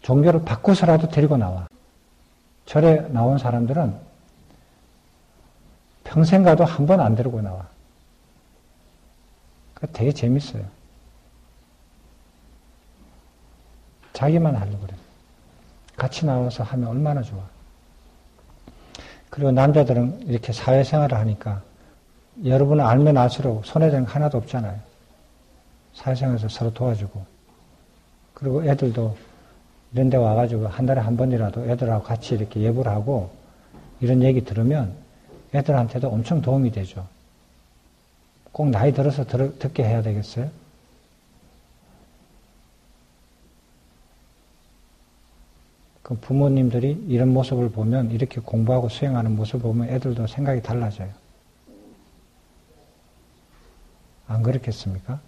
종교를 바꿔서라도 데리고 나와. 절에 나온 사람들은 평생 가도 한 번 안 데리고 나와. 그러니까 되게 재밌어요. 자기만 하려고 그래. 같이 나와서 하면 얼마나 좋아. 그리고 남자들은 이렇게 사회생활을 하니까 여러분은 알면 알수록 손해되는 거 하나도 없잖아요. 사회생활에서 서로 도와주고. 그리고 애들도 이런 데 와가지고 한 달에 한 번이라도 애들하고 같이 이렇게 예불 하고 이런 얘기 들으면 애들한테도 엄청 도움이 되죠. 꼭 나이 들어서 듣게 해야 되겠어요? 그 부모님들이 이런 모습을 보면, 이렇게 공부하고 수행하는 모습을 보면 애들도 생각이 달라져요. 안 그렇겠습니까?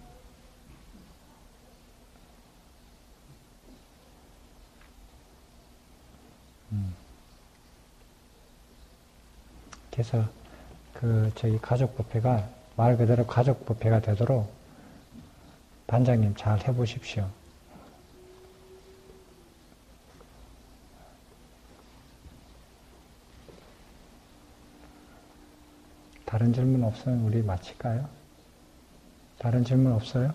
그래서 가족법회가 말 그대로 가족법회가 되도록 반장님 잘 해보십시오. 다른 질문 없으면 우리 마칠까요? 다른 질문 없어요?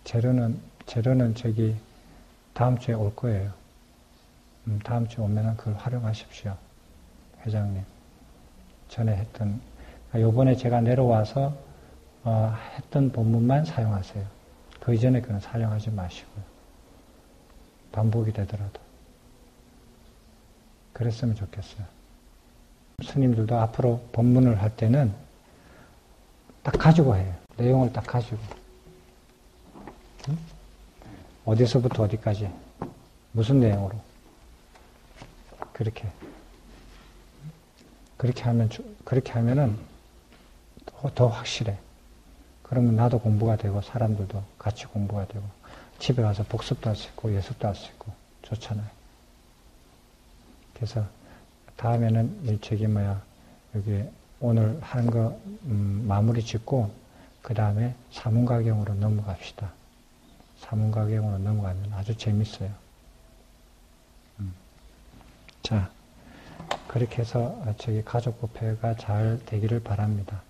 재료는 다음 주에 올 거예요. 다음 주에 오면은 그걸 활용하십시오. 회장님. 전에 했던, 요번에 제가 내려와서, 했던 본문만 사용하세요. 그 이전에 그건 사용하지 마시고요. 반복이 되더라도. 그랬으면 좋겠어요. 스님들도 앞으로 법문을 할 때는 딱 가지고 해요. 내용을 딱 가지고. 응? 어디서부터 어디까지? 무슨 내용으로? 그렇게 하면은 더 확실해. 그러면 나도 공부가 되고 사람들도 같이 공부가 되고 집에 가서 복습도 할 수 있고 예습도 할 수 있고 좋잖아요. 그래서 다음에는 여기 오늘 하는 거 마무리 짓고 그 다음에 사문가경으로 넘어갑시다. 사문가경으로 넘어가면 아주 재밌어요. 자, 그렇게 해서 가족법회가 잘 되기를 바랍니다.